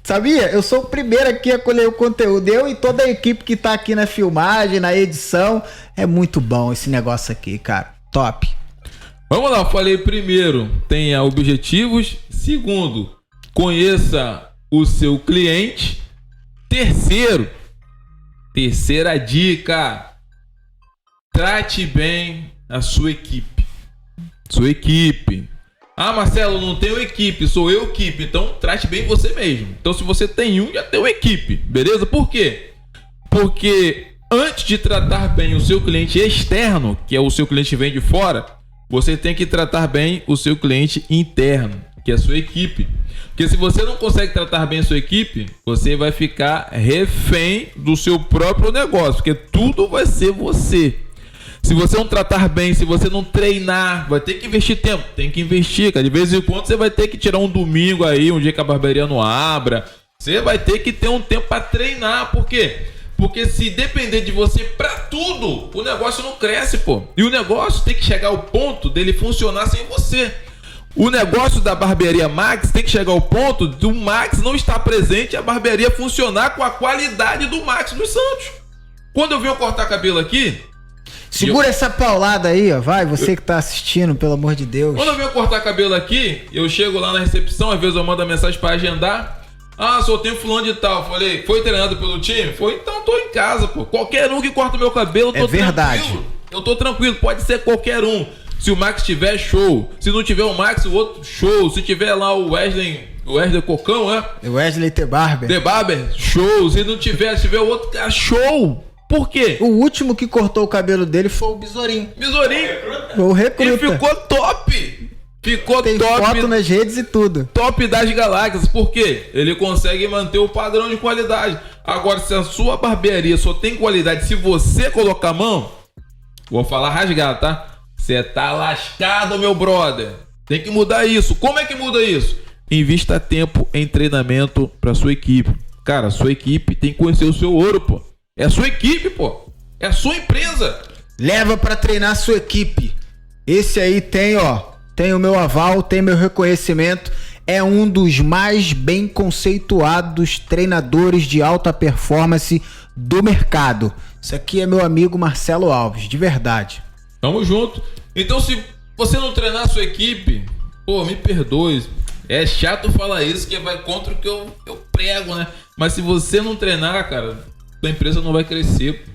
Sabia? Eu sou o primeiro aqui a colher o conteúdo. Eu e toda a equipe que tá aqui na filmagem, na edição. É muito bom esse negócio aqui, cara. Top. Vamos lá, eu falei primeiro, tenha objetivos. Segundo, conheça o seu cliente. Terceira dica, trate bem a sua equipe. Ah, Marcelo, não tenho equipe, sou eu equipe. Então, trate bem você mesmo. Então, se você tem já tem uma equipe, beleza? Por quê? Porque antes de tratar bem o seu cliente externo, que é o seu cliente que vem de fora, você tem que tratar bem o seu cliente interno, que é a sua equipe. Porque se você não consegue tratar bem a sua equipe, você vai ficar refém do seu próprio negócio, porque tudo vai ser você. Se você não tratar bem, se você não treinar, vai ter que investir tempo. Tem que investir, cara. De vez em quando você vai ter que tirar um domingo aí, um dia que a barbearia não abra. Você vai ter que ter um tempo para treinar. Por quê? Porque se depender de você pra tudo, o negócio não cresce, pô. E o negócio tem que chegar ao ponto dele funcionar sem você. O negócio da Barbearia Max tem que chegar ao ponto do Max não estar presente e a barbearia funcionar com a qualidade do Max dos Santos. Quando eu venho cortar cabelo aqui... Segura essa paulada aí, ó. Vai, você que tá assistindo, pelo amor de Deus. Quando eu venho cortar cabelo aqui, eu chego lá na recepção, às vezes eu mando a mensagem pra agendar. Ah, só tenho fulano de tal. Falei, foi treinado pelo time? Foi, então tô em casa, pô. Qualquer um que corta o meu cabelo, eu tô tranquilo. Eu tô tranquilo, pode ser qualquer um. Se o Max tiver, show. Se não tiver o Max, o outro, show. Se tiver lá o Wesley Cocão, né? O Wesley The Barber, show. Se não tiver, se tiver o outro, cara, show. Por quê? O último que cortou o cabelo dele foi o Besourinho. O recruta. E ficou top. Tem top, foto nas redes e tudo. Top das galáxias. Por quê? Ele consegue manter o padrão de qualidade. Agora, se a sua barbearia só tem qualidade, se você colocar a mão, vou falar rasgado, tá? Você tá lascado, meu brother. Tem que mudar isso. Como é que muda isso? Invista tempo em treinamento pra sua equipe. Cara, a sua equipe tem que conhecer o seu ouro, pô. É a sua equipe, pô. É a sua empresa. Leva pra treinar a sua equipe. Esse aí tem, ó, tem o meu aval, tem meu reconhecimento. É um dos mais bem conceituados treinadores de alta performance do mercado. Isso aqui é meu amigo Marcelo Alves, de verdade. Tamo junto. Então, se você não treinar a sua equipe, pô, me perdoe. É chato falar isso, que vai contra o que eu prego, né? Mas se você não treinar, cara, sua empresa não vai crescer.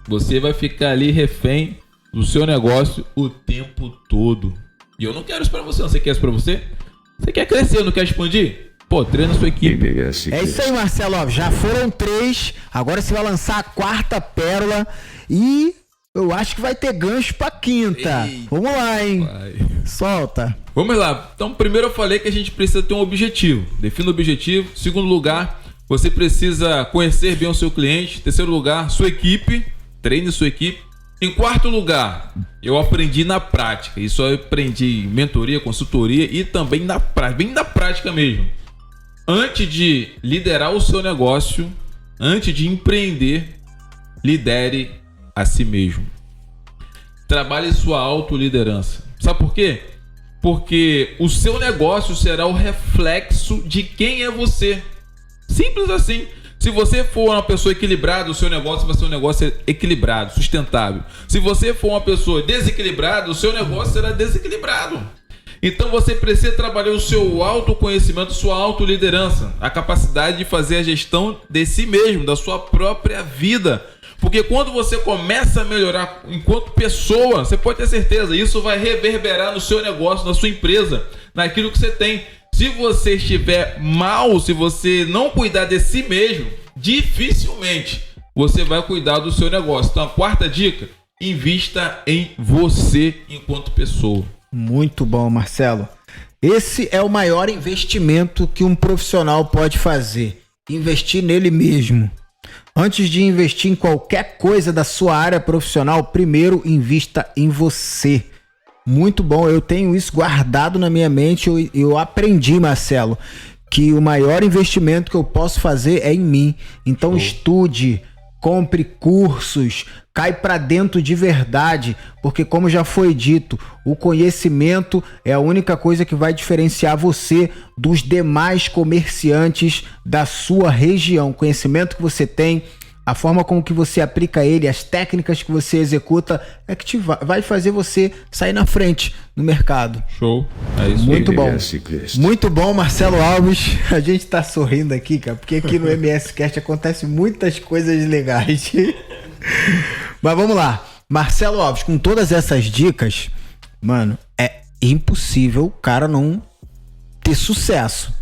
Você vai ficar ali refém do seu negócio o tempo todo. E eu não quero isso pra você, não. Você quer isso pra você? Você quer crescer, não quer expandir? Pô, treina a sua equipe. É isso aí, Marcelo Alves. Já foram 3. Agora você vai lançar a 4ª pérola. E eu acho que vai ter gancho pra 5ª. Ei, vamos lá, hein? Vai. Solta. Vamos lá. Então, primeiro eu falei que a gente precisa ter um objetivo. Defina o objetivo. Segundo lugar, você precisa conhecer bem o seu cliente. Terceiro lugar, sua equipe. Treine sua equipe. Em quarto lugar, eu aprendi na prática. Isso eu aprendi em mentoria, consultoria e também na prática, bem na prática mesmo. Antes de liderar o seu negócio, antes de empreender, lidere a si mesmo. Trabalhe sua autoliderança. Sabe por quê? Porque o seu negócio será o reflexo de quem é você. Simples assim. Se você for uma pessoa equilibrada, o seu negócio vai ser um negócio equilibrado, sustentável. Se você for uma pessoa desequilibrada, o seu negócio será desequilibrado. Então você precisa trabalhar o seu autoconhecimento, sua autoliderança, a capacidade de fazer a gestão de si mesmo, da sua própria vida. Porque quando você começa a melhorar enquanto pessoa, você pode ter certeza, isso vai reverberar no seu negócio, na sua empresa, naquilo que você tem. Se você estiver mal, se você não cuidar de si mesmo, dificilmente você vai cuidar do seu negócio. Então, a quarta dica, invista em você enquanto pessoa. Muito bom, Marcelo. Esse é o maior investimento que um profissional pode fazer. Investir nele mesmo. Antes de investir em qualquer coisa da sua área profissional, primeiro invista em você. Muito bom, eu tenho isso guardado na minha mente. Eu aprendi, Marcelo, que o maior investimento que eu posso fazer é em mim. Então estude, compre cursos, cai pra dentro de verdade, porque como já foi dito, o conhecimento é a única coisa que vai diferenciar você dos demais comerciantes da sua região. O conhecimento que você tem, a forma como que você aplica ele, as técnicas que você executa é que vai fazer você sair na frente no mercado. Show. É isso. Muito bom. Muito bom, Marcelo Alves. A gente tá sorrindo aqui, cara, porque aqui no MS Cast acontece muitas coisas legais. Mas vamos lá. Marcelo Alves, com todas essas dicas, mano, é impossível o cara não ter sucesso.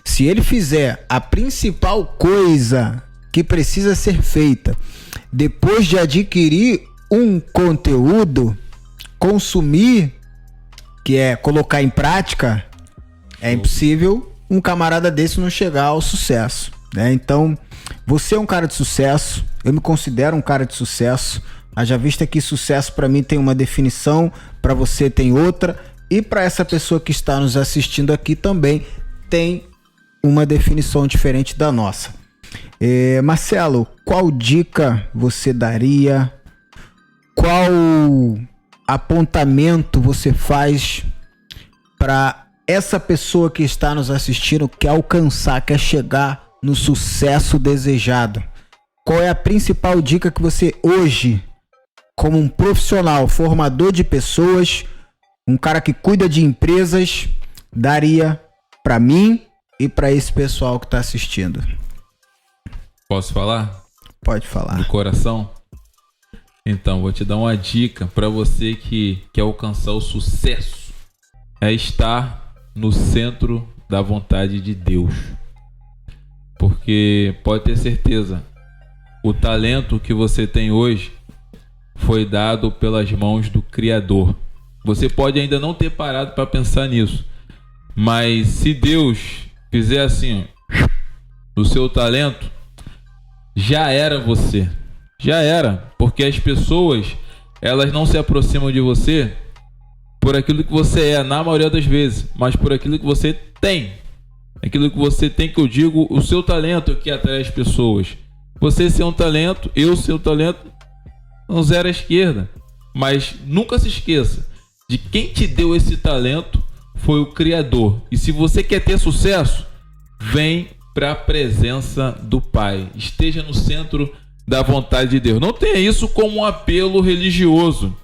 Se ele fizer a principal coisa que precisa ser feita depois de adquirir um conteúdo, consumir, que é colocar em prática, é impossível um camarada desse não chegar ao sucesso, né? Então, você é um cara de sucesso, eu me considero um cara de sucesso, haja vista que sucesso para mim tem uma definição, para você tem outra, e para essa pessoa que está nos assistindo aqui também tem uma definição diferente da nossa. Marcelo, qual dica você daria? Qual apontamento você faz para essa pessoa que está nos assistindo, quer alcançar, quer chegar no sucesso desejado? Qual é a principal dica que você hoje, como um profissional, formador de pessoas, um cara que cuida de empresas, daria para mim e para esse pessoal que está assistindo? Posso falar? Pode falar. Do coração? Então, vou te dar uma dica para você que quer alcançar o sucesso. É estar no centro da vontade de Deus. Porque pode ter certeza, o talento que você tem hoje foi dado pelas mãos do Criador. Você pode ainda não ter parado para pensar nisso, mas se Deus fizer assim, ó, do seu talento, já era você. Já era. Porque as pessoas, elas não se aproximam de você por aquilo que você é, na maioria das vezes, mas por aquilo que você tem. Aquilo que você tem, que eu digo, o seu talento que atrai as pessoas. Você ser um talento, eu ser um talento, não zero à esquerda. Mas nunca se esqueça de quem te deu esse talento foi o Criador. E se você quer ter sucesso, vem para a presença do Pai. Esteja no centro da vontade de Deus. Não tenha isso como um apelo religioso.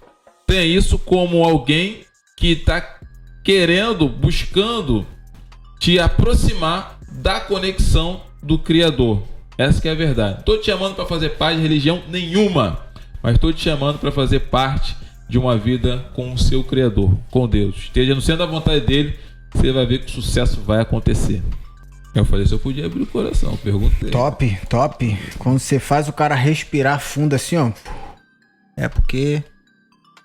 Tenha isso como alguém que está querendo, buscando te aproximar da conexão do Criador. Essa que é a verdade. Estou te chamando para fazer parte de religião nenhuma, mas estou te chamando para fazer parte de uma vida com o seu Criador, com Deus. Esteja no centro da vontade dele, você vai ver que o sucesso vai acontecer. Eu falei, se eu podia abrir o coração, perguntei. Top, top. Quando você faz o cara respirar fundo assim, ó, é porque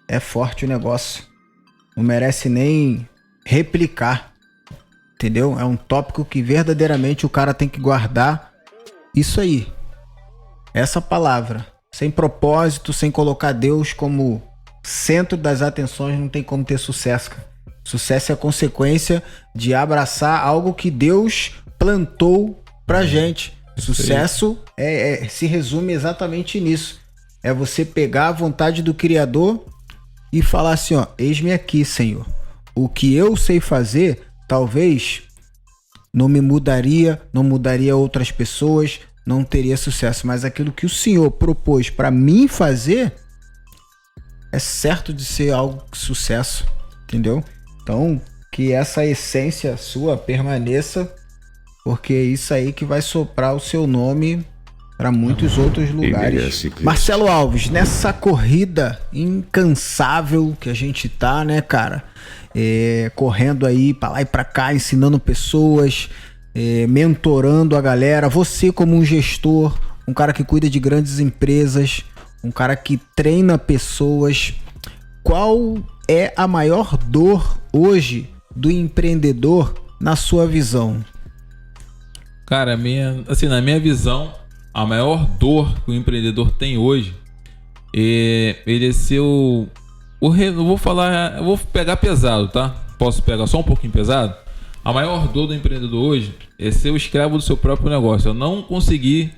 é forte o negócio. Não merece nem replicar, entendeu? É um tópico que verdadeiramente o cara tem que guardar. Isso aí, essa palavra, sem propósito, sem colocar Deus como centro das atenções, não tem como ter sucesso, cara. Sucesso é a consequência de abraçar algo que Deus plantou pra gente. Sucesso se resume exatamente nisso. É você pegar a vontade do Criador e falar assim, ó, eis-me aqui, Senhor. O que eu sei fazer, talvez não me mudaria, não mudaria outras pessoas, não teria sucesso. Mas aquilo que o Senhor propôs para mim fazer, é certo de ser algo de sucesso, entendeu? Então, que essa essência sua permaneça, porque é isso aí que vai soprar o seu nome para muitos outros lugares. Marcelo Alves, nessa corrida incansável que a gente tá, né, cara? Correndo aí para lá e para cá, ensinando pessoas, mentorando a galera. Você como um gestor, um cara que cuida de grandes empresas, um cara que treina pessoas, qual é a maior dor hoje do empreendedor na sua visão? Cara, na minha visão, a maior dor que o empreendedor tem hoje é ele ser eu vou pegar pesado, tá? Posso pegar só um pouquinho pesado? A maior dor do empreendedor hoje é ser o escravo do seu próprio negócio. Eu não conseguir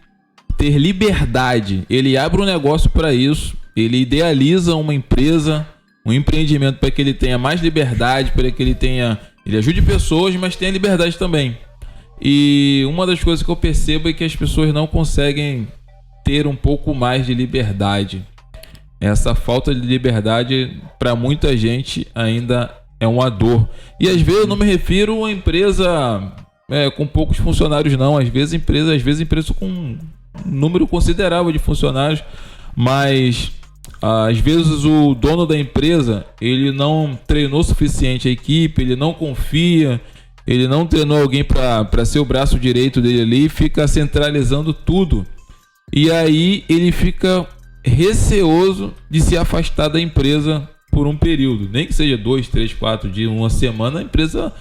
ter liberdade. Ele abre um negócio para isso, ele idealiza uma empresa, um empreendimento para que ele tenha mais liberdade, para que ele ajude pessoas, mas tenha liberdade também. E uma das coisas que eu percebo é que as pessoas não conseguem ter um pouco mais de liberdade. Essa falta de liberdade para muita gente ainda é uma dor. E às vezes eu não me refiro a uma empresa com poucos funcionários, não. Às vezes empresas com um número considerável de funcionários, mas às vezes o dono da empresa ele não treinou o suficiente a equipe, ele não confia, ele não treinou alguém para ser o braço direito dele ali, fica centralizando tudo. E aí ele fica receoso de se afastar da empresa por um período, nem que seja 2, 3, 4 dias, uma semana. A empresa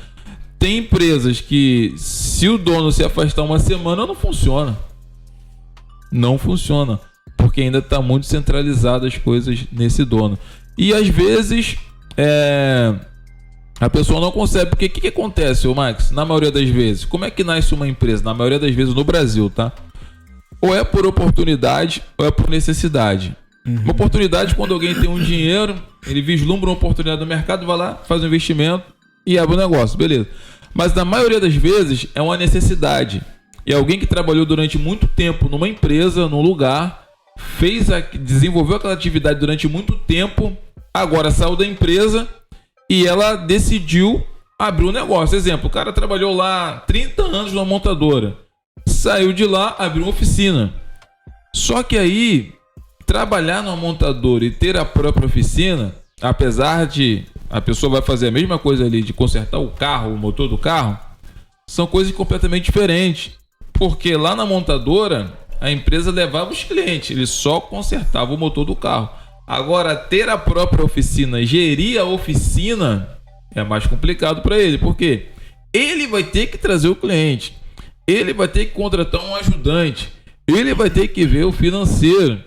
tem empresas que, se o dono se afastar uma semana, não funciona. Não funciona, porque ainda está muito centralizado as coisas nesse dono. E às vezes a pessoa não consegue, porque o que acontece, Max? Na maioria das vezes, como é que nasce uma empresa? Na maioria das vezes no Brasil, tá? Ou é por oportunidade ou é por necessidade. Uma oportunidade, quando alguém tem um dinheiro, ele vislumbra uma oportunidade no mercado, vai lá, faz um investimento e abre um negócio, beleza. Mas na maioria das vezes é uma necessidade. E alguém que trabalhou durante muito tempo numa empresa, num lugar, desenvolveu aquela atividade durante muito tempo, agora saiu da empresa e ela decidiu abrir um negócio. Exemplo, o cara trabalhou lá 30 anos numa montadora, saiu de lá, abriu uma oficina. Só que aí, trabalhar numa montadora e ter a própria oficina, apesar de a pessoa vai fazer a mesma coisa ali de consertar o carro, o motor do carro, são coisas completamente diferentes. Porque lá na montadora, a empresa levava os clientes, ele só consertava o motor do carro. Agora, ter a própria oficina, gerir a oficina, é mais complicado para ele. Por quê? Ele vai ter que trazer o cliente, ele vai ter que contratar um ajudante, Ele vai ter que ver o financeiro.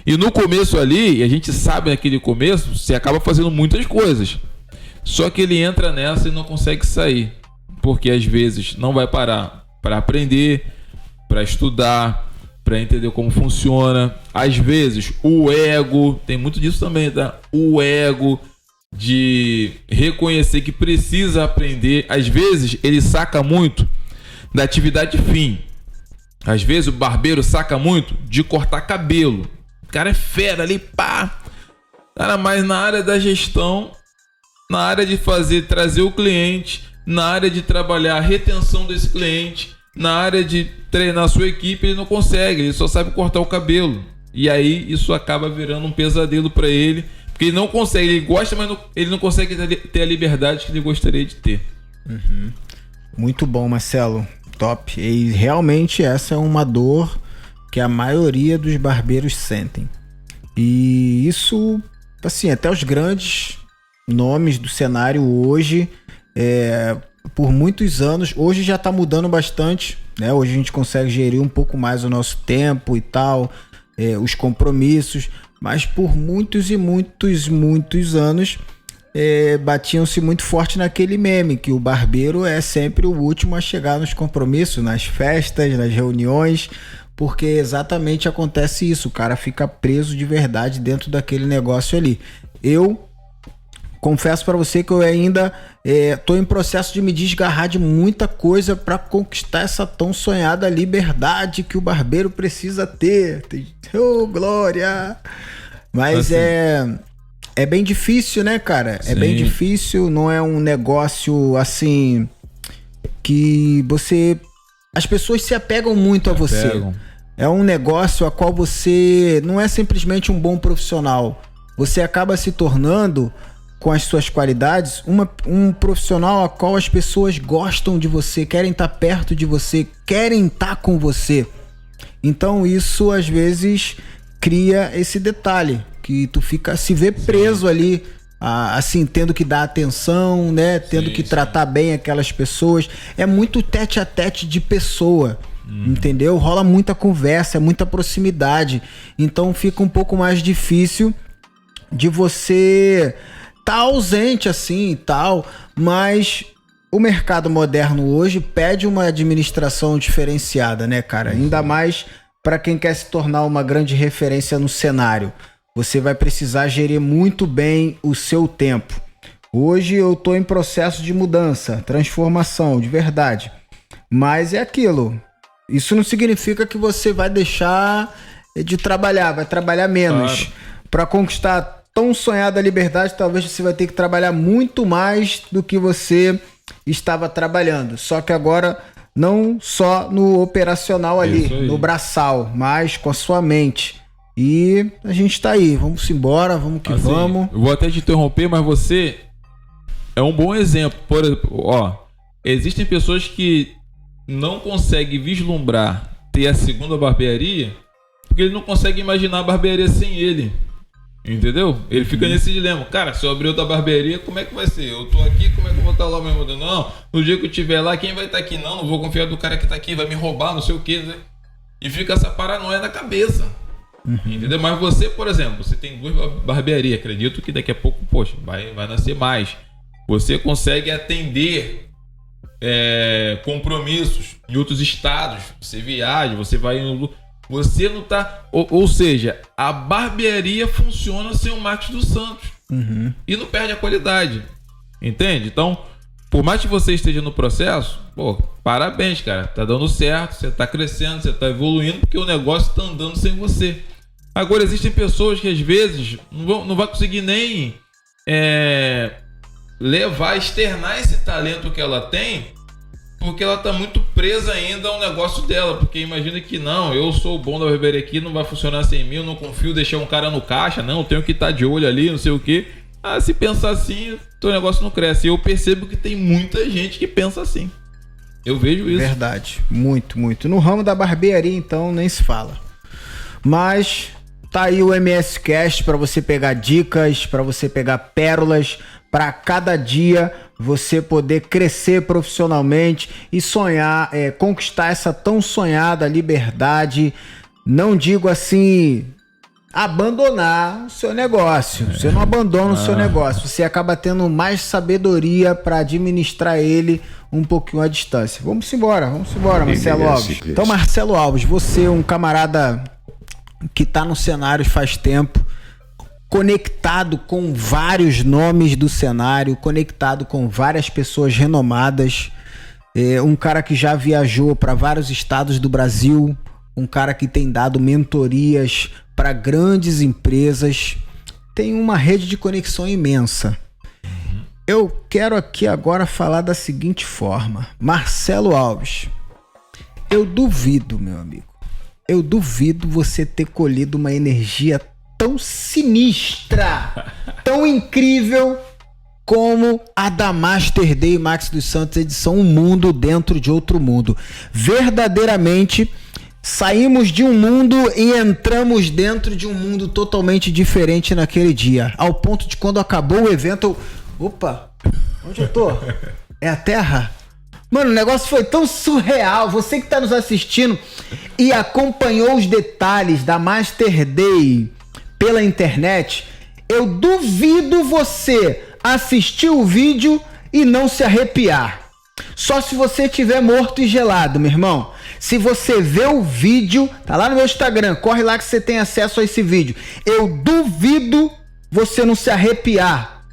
E no começo ali, a gente sabe naquele começo, você acaba fazendo muitas coisas. Só que ele entra nessa e não consegue sair. Porque às vezes não vai parar para aprender, para estudar, para entender como funciona. Às vezes o ego, tem muito disso também, tá? O ego de reconhecer que precisa aprender. Às vezes ele saca muito da atividade fim. Às vezes o barbeiro saca muito de cortar cabelo. O cara é fera ali, pá. Cara, mas na área da gestão, na área de trazer o cliente, na área de trabalhar a retenção desse cliente, na área de treinar a sua equipe, ele não consegue, ele só sabe cortar o cabelo. E aí isso acaba virando um pesadelo para ele, porque ele não consegue, ele gosta, mas ele não consegue ter a liberdade que ele gostaria de ter. Uhum. Muito bom, Marcelo. Top. E realmente essa é uma dor que a maioria dos barbeiros sentem. E isso, assim, até os grandes nomes do cenário hoje, por muitos anos, hoje já está mudando bastante, né? Hoje a gente consegue gerir um pouco mais o nosso tempo e tal, os compromissos, mas por muitos e muitos anos batiam-se muito forte naquele meme, que o barbeiro é sempre o último a chegar nos compromissos, nas festas, nas reuniões, porque exatamente acontece isso, o cara fica preso de verdade dentro daquele negócio ali. Eu confesso para você que eu ainda tô em processo de me desgarrar de muita coisa para conquistar essa tão sonhada liberdade que o barbeiro precisa ter. Oh, glória! Mas assim, é bem difícil, né, cara? Sim. É bem difícil, não é um negócio assim que as pessoas se apegam muito a você. É um negócio a qual você não é simplesmente um bom profissional. Você acaba se tornando, com as suas qualidades, um profissional a qual as pessoas gostam de você, querem estar perto de você, querem estar com você. Então isso às vezes cria esse detalhe, que tu se vê preso ali, assim, tendo que dar atenção, né? Tendo que tratar bem aquelas pessoas. É muito tete a tete de pessoa, entendeu? Rola muita conversa, muita proximidade. Então fica um pouco mais difícil de você tá ausente assim e tal, mas o mercado moderno hoje pede uma administração diferenciada, né, cara? Ainda mais para quem quer se tornar uma grande referência no cenário. Você vai precisar gerir muito bem o seu tempo. Hoje eu tô em processo de mudança, transformação, de verdade. Mas é aquilo. Isso não significa que você vai deixar de trabalhar, vai trabalhar menos. Claro. Para conquistar tão sonhada liberdade, talvez você vai ter que trabalhar muito mais do que você estava trabalhando. Só que agora não só no operacional ali, no braçal, mas com a sua mente. E a gente tá aí, vamos embora, vamos que vamos. Eu vou até te interromper, mas você é um bom exemplo. Por exemplo, existem pessoas que não conseguem vislumbrar ter a segunda barbearia porque ele não consegue imaginar a barbearia sem ele. Entendeu? Ele fica nesse dilema. Cara, se eu abrir outra barbearia, como é que vai ser? Eu tô aqui, como é que eu vou estar lá mesmo? Não, no dia que eu estiver lá, quem vai estar aqui? Não vou confiar do cara que tá aqui, vai me roubar, não sei o que, né? E fica essa paranoia na cabeça. Entendeu? Mas você, por exemplo, você tem 2 barbearias. Acredito que daqui a pouco, poxa, vai nascer mais. Você consegue atender compromissos em outros estados. Você viaja, você vai no... Você não tá... Ou seja, a barbearia funciona sem o marketing do Santos. E não perde a qualidade. Entende? Então, por mais que você esteja no processo, parabéns, cara. Tá dando certo, você tá crescendo, você tá evoluindo, porque o negócio tá andando sem você. Agora, existem pessoas que às vezes não vai conseguir nem externar esse talento que ela tem, porque ela tá muito presa ainda ao negócio dela, porque imagina que não, eu sou o bom da barbearia aqui, não vai funcionar sem mim, eu não confio deixar um cara no caixa, não, eu tenho que estar de olho ali, não sei o que. Se pensar assim, teu negócio não cresce. E eu percebo que tem muita gente que pensa assim. Eu vejo isso. Verdade, muito, muito. No ramo da barbearia, então, nem se fala. Mas tá aí o MS Cast para você pegar dicas, para você pegar pérolas, para cada dia você poder crescer profissionalmente e sonhar, conquistar essa tão sonhada liberdade não digo assim, abandonar o seu negócio. Você não abandona o seu negócio, você acaba tendo mais sabedoria para administrar ele um pouquinho à distância. Vamos embora, Marcelo Alves. Então, Marcelo Alves, você é um camarada que tá no cenário faz tempo, conectado com vários nomes do cenário, conectado com várias pessoas renomadas, um cara que já viajou para vários estados do Brasil, um cara que tem dado mentorias para grandes empresas, tem uma rede de conexão imensa. Eu quero aqui agora falar da seguinte forma: Marcelo Alves, eu duvido, meu amigo, eu duvido você ter colhido uma energia tão sinistra, tão incrível como a da Master Day Max dos Santos, edição Um Mundo Dentro de Outro Mundo. Verdadeiramente, saímos de um mundo e entramos dentro de um mundo totalmente diferente naquele dia. Ao ponto de quando acabou o evento, opa, onde eu tô? É a Terra? Mano, o negócio foi tão surreal. Você que tá nos assistindo e acompanhou os detalhes da Master Day pela internet, eu duvido você assistir o vídeo e não se arrepiar. Só se você tiver morto e gelado, meu irmão. Se você vê o vídeo, tá lá no meu Instagram, corre lá que você tem acesso a esse vídeo. Eu duvido você não se arrepiar.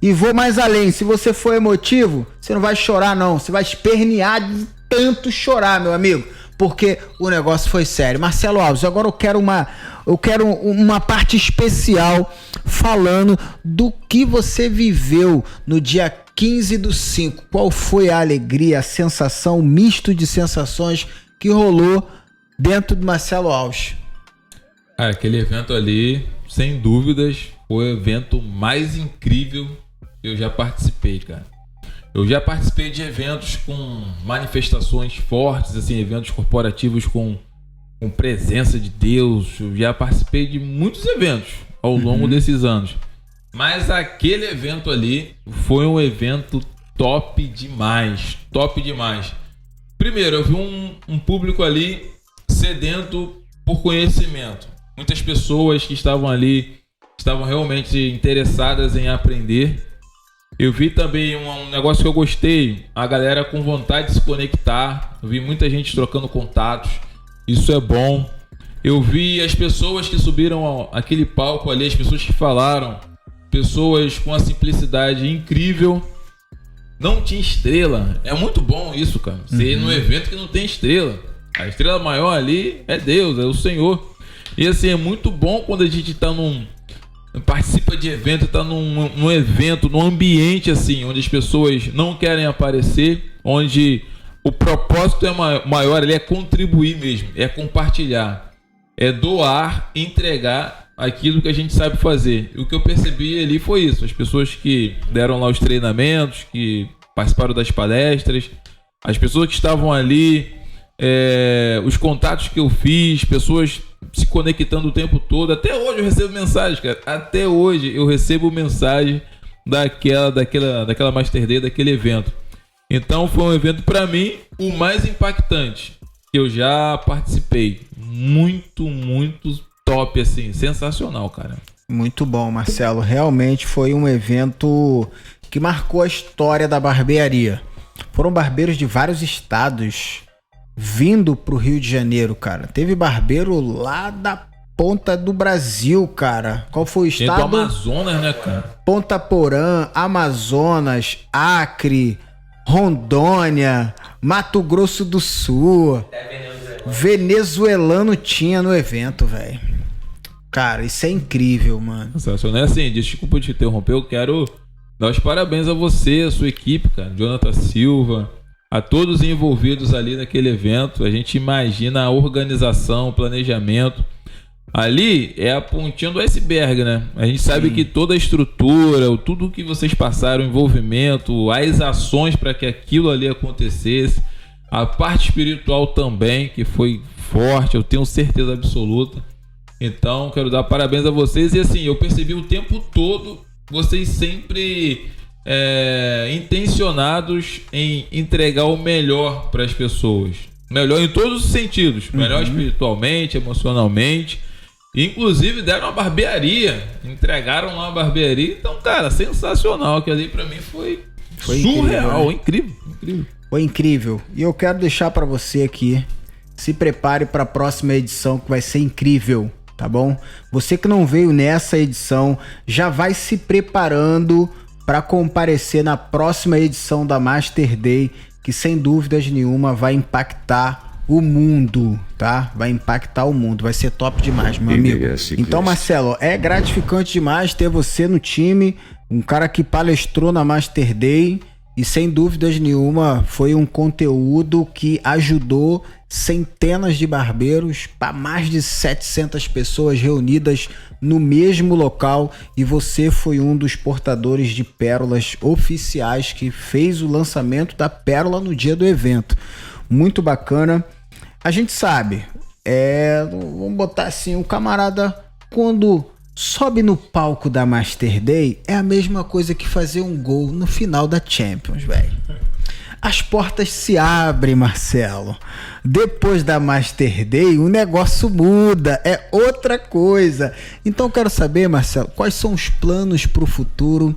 E vou mais além, se você for emotivo, você não vai chorar não, você vai espernear de tanto chorar, meu amigo, porque o negócio foi sério. Marcelo Alves, agora eu quero uma parte especial falando do que você viveu no dia 15/5. Qual foi a alegria, a sensação, o misto de sensações que rolou dentro do Marcelo Alves? Cara, aquele evento ali, sem dúvidas, foi o evento mais incrível que eu já participei, cara. Eu já participei de eventos com manifestações fortes, assim, eventos corporativos com presença de Deus. Eu já participei de muitos eventos ao longo desses anos. Mas aquele evento ali foi um evento top demais. Top demais. Primeiro, eu vi um público ali sedento por conhecimento. Muitas pessoas que estavam ali estavam realmente interessadas em aprender. Eu vi também um negócio que eu gostei, a galera com vontade de se conectar. Eu vi muita gente trocando contatos, isso é bom. Eu vi as pessoas que subiram aquele palco ali, as pessoas que falaram, pessoas com a simplicidade incrível. Não tinha estrela, é muito bom isso, cara. Você ir num evento que não tem estrela. A estrela maior ali é Deus, é o Senhor. E assim, é muito bom quando a gente tá participa de evento, tá num evento, num ambiente assim, onde as pessoas não querem aparecer, onde o propósito é maior, ele é contribuir mesmo, é compartilhar, é doar, entregar aquilo que a gente sabe fazer. E o que eu percebi ali foi isso, as pessoas que deram lá os treinamentos, que participaram das palestras, as pessoas que estavam ali, os contatos que eu fiz, pessoas se conectando o tempo todo. Até hoje eu recebo mensagens, cara. Até hoje eu recebo mensagem daquela Master Day, daquele evento. Então foi um evento, para mim, o mais impactante que eu já participei. Muito, muito top, assim. Sensacional, cara. Muito bom, Marcelo. Realmente foi um evento que marcou a história da barbearia. Foram barbeiros de vários estados vindo pro Rio de Janeiro, cara. Teve barbeiro lá da ponta do Brasil, cara. Qual foi o estado? Do Amazonas, né, cara? Ponta Porã, Amazonas, Acre, Rondônia, Mato Grosso do Sul. Venezuelano tinha no evento, velho. Cara, isso é incrível, mano. Sensacional. Assim, desculpa te interromper, eu quero dar os parabéns a você, a sua equipe, cara. Jonathan Silva, a todos envolvidos ali naquele evento. A gente imagina a organização, o planejamento. Ali é a pontinha do iceberg, né? A gente sabe que toda a estrutura, tudo que vocês passaram, o envolvimento, as ações para que aquilo ali acontecesse, a parte espiritual também, que foi forte, eu tenho certeza absoluta. Então, quero dar parabéns a vocês. E assim, eu percebi o tempo todo vocês sempre intencionados em entregar o melhor para as pessoas. Melhor em todos os sentidos. Melhor espiritualmente, emocionalmente. Inclusive deram uma barbearia. Entregaram lá uma barbearia. Então, cara, sensacional. Aquilo ali pra mim foi surreal. Incrível. Foi incrível. E eu quero deixar pra você aqui. Se prepare pra próxima edição que vai ser incrível. Tá bom? Você que não veio nessa edição, já vai se preparando para comparecer na próxima edição da Master Day, que sem dúvidas nenhuma vai impactar o mundo, tá? Vai impactar o mundo, vai ser top demais, meu amigo. Então, Marcelo, é gratificante demais ter você no time, um cara que palestrou na Master Day e sem dúvidas nenhuma foi um conteúdo que ajudou centenas de barbeiros para mais de 700 pessoas reunidas no mesmo local, e você foi um dos portadores de pérolas oficiais que fez o lançamento da pérola no dia do evento. Muito bacana. A gente sabe, vamos botar assim, o camarada quando sobe no palco da Master Day é a mesma coisa que fazer um gol no final da Champions, velho. As portas se abrem, Marcelo. Depois da Master Day, o negócio muda, é outra coisa. Então eu quero saber, Marcelo, quais são os planos para o futuro?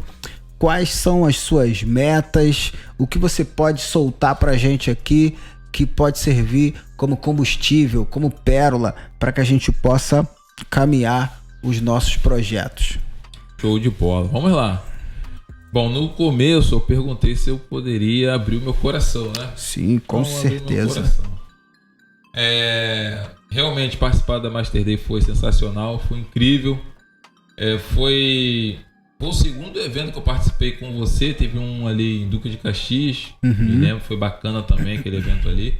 Quais são as suas metas? O que você pode soltar pra gente aqui que pode servir como combustível, como pérola, para que a gente possa caminhar os nossos projetos? Show de bola. Vamos lá. Bom, no começo eu perguntei se eu poderia abrir o meu coração, né? Sim, com certeza. Realmente participar da Master Day foi sensacional, foi incrível. Foi o segundo evento que eu participei com você. Teve um ali em Duque de Caxias, me lembro, foi bacana também aquele evento ali.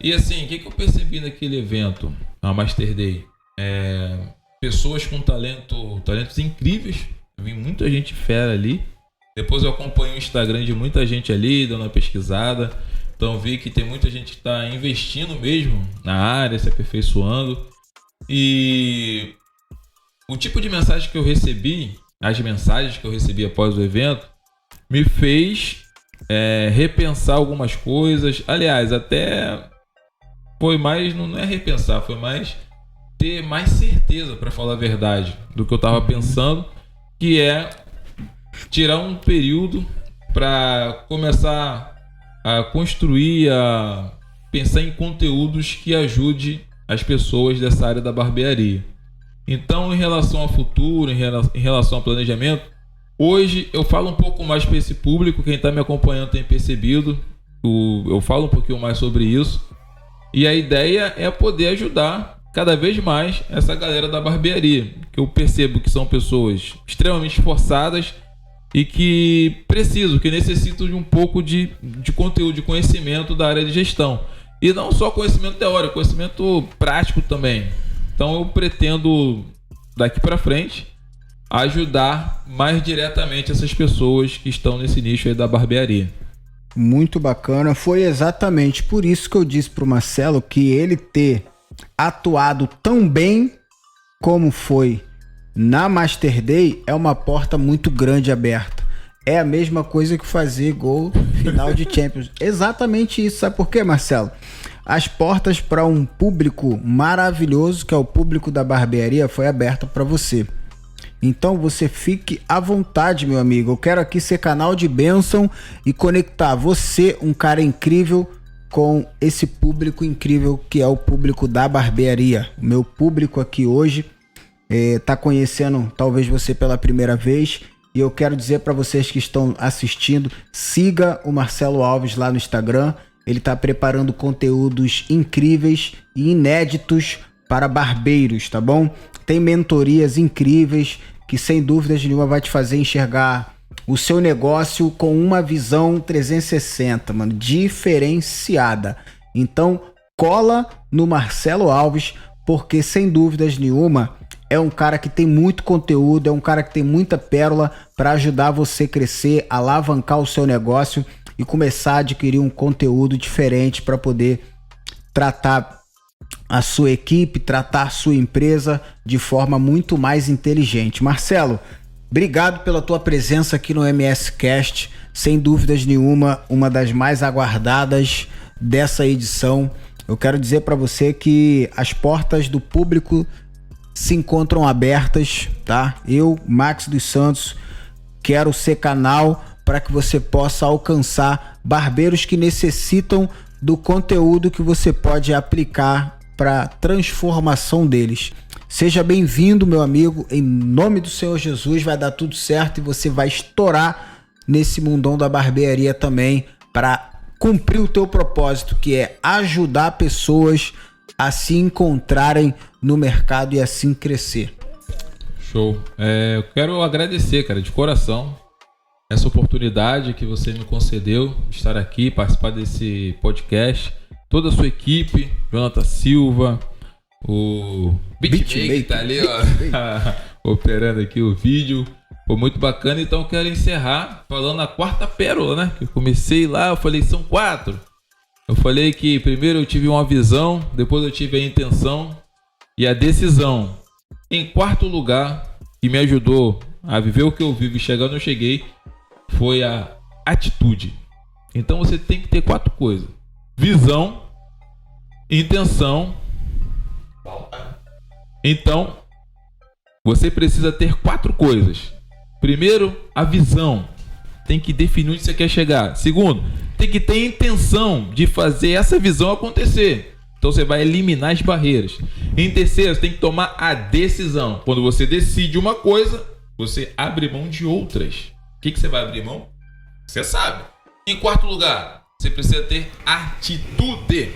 E assim, o que eu percebi naquele evento, a Master Day? Pessoas com talentos incríveis. Eu vi muita gente fera ali. Depois eu acompanhei o Instagram de muita gente ali, dando uma pesquisada. Então vi que tem muita gente que está investindo mesmo na área, se aperfeiçoando. E o tipo de mensagem que eu recebi, as mensagens que eu recebi após o evento, me fez repensar algumas coisas. Aliás, até foi mais, não é repensar, foi mais ter mais certeza, para falar a verdade, do que eu estava pensando, que é tirar um período para começar a construir, a pensar em conteúdos que ajude as pessoas dessa área da barbearia. Então, em relação ao futuro, em relação ao planejamento, hoje eu falo um pouco mais para esse público. Quem está me acompanhando tem percebido, eu falo um pouquinho mais sobre isso, e a ideia é poder ajudar cada vez mais essa galera da barbearia, que eu percebo que são pessoas extremamente esforçadas e que necessitam de um pouco de conteúdo, de conhecimento da área de gestão. E não só conhecimento teórico, conhecimento prático também. Então eu pretendo, daqui para frente, ajudar mais diretamente essas pessoas que estão nesse nicho aí da barbearia. Muito bacana. Foi exatamente por isso que eu disse pro Marcelo que ele ter atuado tão bem como foi na Master Day é uma porta muito grande aberta. É a mesma coisa que fazer gol final de Champions. Exatamente isso. Sabe por quê, Marcelo? As portas para um público maravilhoso, que é o público da barbearia, foi aberta para você. Então você fique à vontade, meu amigo. Eu quero aqui ser canal de bênção e conectar você, um cara incrível, com esse público incrível que é o público da barbearia. O meu público aqui hoje tá conhecendo talvez você pela primeira vez, e eu quero dizer para vocês que estão assistindo, siga o Marcelo Alves lá no Instagram. Ele tá preparando conteúdos incríveis e inéditos para barbeiros, tá bom? Tem mentorias incríveis que sem dúvidas nenhuma vai te fazer enxergar o seu negócio com uma visão 360, mano, diferenciada. Então, cola no Marcelo Alves, porque sem dúvidas nenhuma é um cara que tem muito conteúdo, é um cara que tem muita pérola para ajudar você a crescer, alavancar o seu negócio e começar a adquirir um conteúdo diferente para poder tratar a sua equipe, tratar a sua empresa de forma muito mais inteligente. Marcelo, obrigado pela tua presença aqui no MS Cast, sem dúvidas nenhuma, uma das mais aguardadas dessa edição. eu quero dizer para você que as portas do público se encontram abertas, tá? Eu, Max dos Santos, quero ser canal para que você possa alcançar barbeiros que necessitam do conteúdo que você pode aplicar para transformação deles. Seja bem-vindo, meu amigo, em nome do Senhor Jesus, vai dar tudo certo e você vai estourar nesse mundão da barbearia também para cumprir o teu propósito, que é ajudar pessoas a se encontrarem no mercado e assim crescer. Show. Eu quero agradecer, cara, de coração, essa oportunidade que você me concedeu de estar aqui, participar desse podcast. Toda a sua equipe, Jonathan Silva, o Beatmaker tá ali, ó, operando aqui o vídeo. Foi muito bacana, então eu quero encerrar falando a quarta pérola, né? Que eu comecei lá, eu falei, são 4. Eu falei que primeiro eu tive uma visão, depois eu tive a intenção e a decisão. Em quarto lugar, que me ajudou a viver o que eu vivo e chegar onde eu cheguei, foi a atitude. Então você tem que ter 4 coisas: visão, intenção. Então você precisa ter 4 coisas. Primeiro, a visão. Tem que definir onde você quer chegar. Segundo, tem que ter intenção de fazer essa visão acontecer. Então você vai eliminar as barreiras. Em terceiro, você tem que tomar a decisão. Quando você decide uma coisa, você abre mão de outras. O que você vai abrir mão? Você sabe. Em quarto lugar, você precisa ter atitude.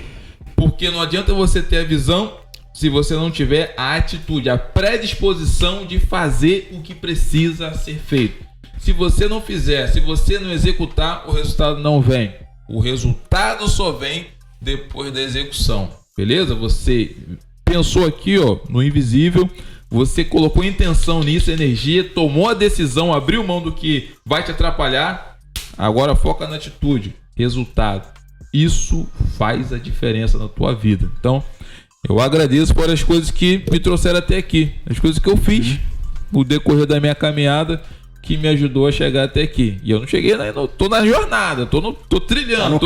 Porque não adianta você ter a visão se você não tiver a atitude, a predisposição de fazer o que precisa ser feito. Se você não fizer, se você não executar, o resultado não vem. O resultado só vem depois da execução. Beleza? Você pensou aqui, ó, no invisível, você colocou intenção nisso, energia, tomou a decisão, abriu mão do que vai te atrapalhar. Agora foca na atitude, resultado. Isso faz a diferença na tua vida. Então, eu agradeço por as coisas que me trouxeram até aqui, as coisas que eu fiz no decorrer da minha caminhada, que me ajudou a chegar até aqui. E eu não cheguei, tô na jornada, tô trilhando,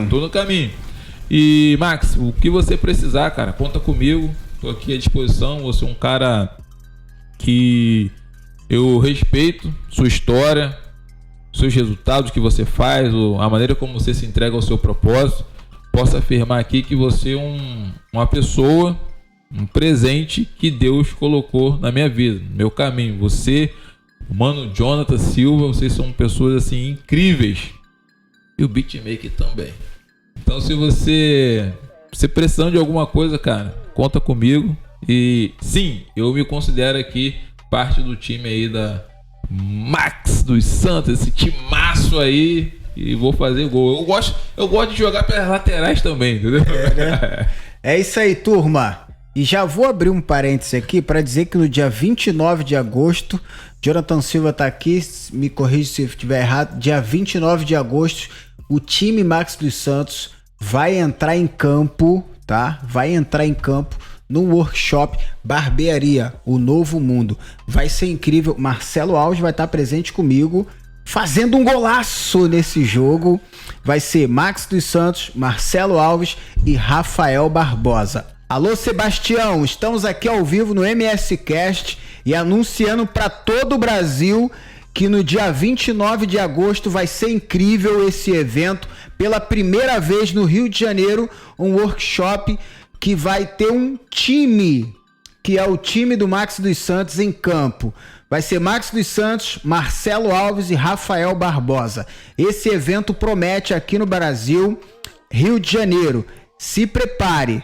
tô no caminho. E Max, o que você precisar, cara, conta comigo, tô aqui à disposição. Você é um cara que eu respeito, sua história, seus resultados que você faz, a maneira como você se entrega ao seu propósito. Posso afirmar aqui que você é uma pessoa, um presente que Deus colocou na minha vida, no meu caminho. Você, o mano Jonathan Silva, vocês são pessoas assim incríveis. E o Beatmaker também. Então, se você precisando de alguma coisa, cara, conta comigo. E sim, eu me considero aqui parte do time aí da Max dos Santos, esse timaço aí. E vou fazer gol. Eu gosto de jogar pelas laterais também, entendeu? É isso aí, turma. E já vou abrir um parêntese aqui para dizer que no dia 29 de agosto, Jonathan Silva tá aqui, me corrija se eu estiver errado, dia 29 de agosto, o time Max dos Santos vai entrar em campo, tá? Vai entrar em campo no workshop Barbearia, o Novo Mundo. Vai ser incrível. Marcelo Alves vai estar presente comigo, fazendo um golaço nesse jogo. Vai ser Max dos Santos, Marcelo Alves e Rafael Barbosa. Alô, Sebastião, estamos aqui ao vivo no MS Cast e anunciando para todo o Brasil que no dia 29 de agosto vai ser incrível esse evento. Pela primeira vez no Rio de Janeiro, um workshop que vai ter um time, que é o time do Max dos Santos em campo. Vai ser Max dos Santos, Marcelo Alves e Rafael Barbosa. Esse evento promete aqui no Brasil, Rio de Janeiro. Se prepare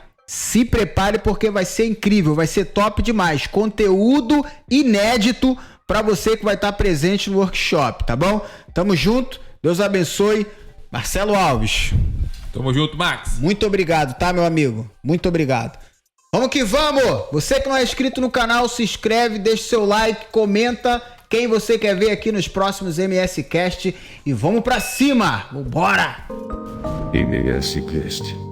porque vai ser incrível, vai ser top demais. Conteúdo inédito para você que vai estar presente no workshop, tá bom? Tamo junto, Deus abençoe. Marcelo Alves. Tamo junto, Max. Muito obrigado, tá, meu amigo? Muito obrigado. Vamos que vamos! Você que não é inscrito no canal, se inscreve, deixa seu like, comenta quem você quer ver aqui nos próximos MS Cast e vamos pra cima! Vambora! MS Cast.